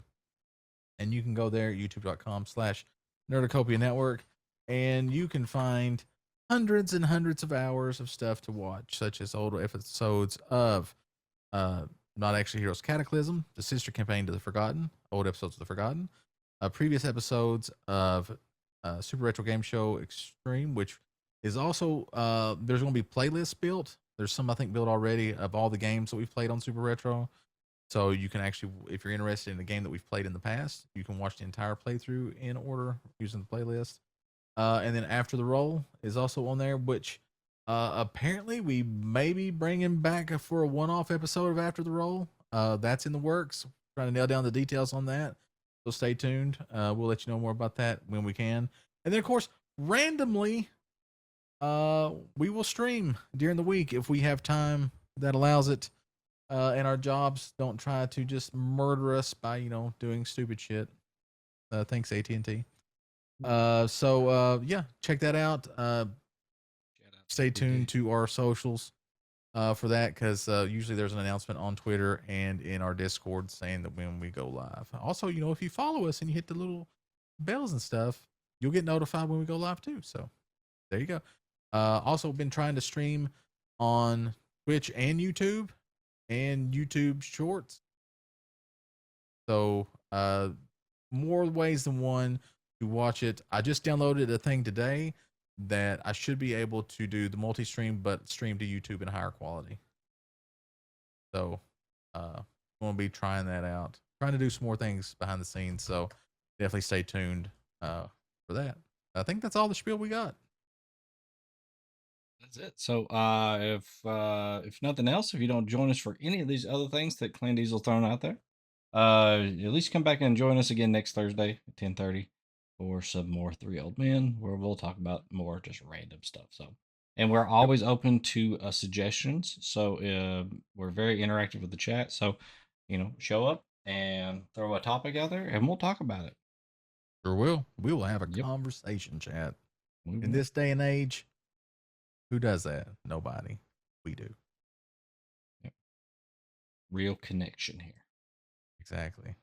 And you can go there, youtube.com/Nerdicopia Network, and you can find hundreds and hundreds of hours of stuff to watch, such as old episodes of Not Actually Heroes Cataclysm, the sister campaign to The Forgotten, old episodes of The Forgotten, previous episodes of Super Retro Game Show Extreme, which is also, there's going to be playlists built. There's some, I think, built already of all the games that we've played on Super Retro. So you can actually, if you're interested in the game that we've played in the past, you can watch the entire playthrough in order using the playlist. And then After the Roll is also on there, which apparently we may be bringing back for a one-off episode of After the Roll. That's in the works. Trying to nail down the details on that. So stay tuned. We'll let you know more about that when we can. And then, of course, randomly, we will stream during the week if we have time that allows it. And our jobs don't try to just murder us by, doing stupid shit. Thanks, AT&T. Yeah, check that out. Stay tuned to our socials for that, because usually there's an announcement on Twitter and in our Discord saying that when we go live. Also, if you follow us and you hit the little bells and stuff, you'll get notified when we go live too. So there you go. Also been trying to stream on Twitch and YouTube Shorts. So more ways than one to watch it. I just downloaded a thing today that I should be able to do the multi-stream, but stream to YouTube in higher quality. So I'm going to be trying that out. Trying to do some more things behind the scenes. So definitely stay tuned for that. I think that's all the spiel we got. That's it. So if nothing else, if you don't join us for any of these other things that Clan Diesel's thrown out there, at least come back and join us again next Thursday at 10:30 for some more Three Old Men, where we'll talk about more just random stuff. So, and we're always open to suggestions. So we're very interactive with the chat. So, show up and throw a topic out there, and we'll talk about it. Sure will. We will have a Yep. conversation, chat. We In will. this day and age, who does that? Nobody. We do. Real connection here. Exactly.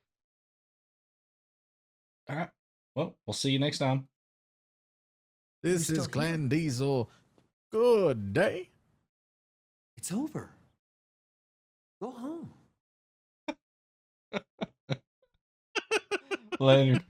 All right. Well, we'll see you next time. This is Clan Diesel. Good day. It's over. Go home. Later.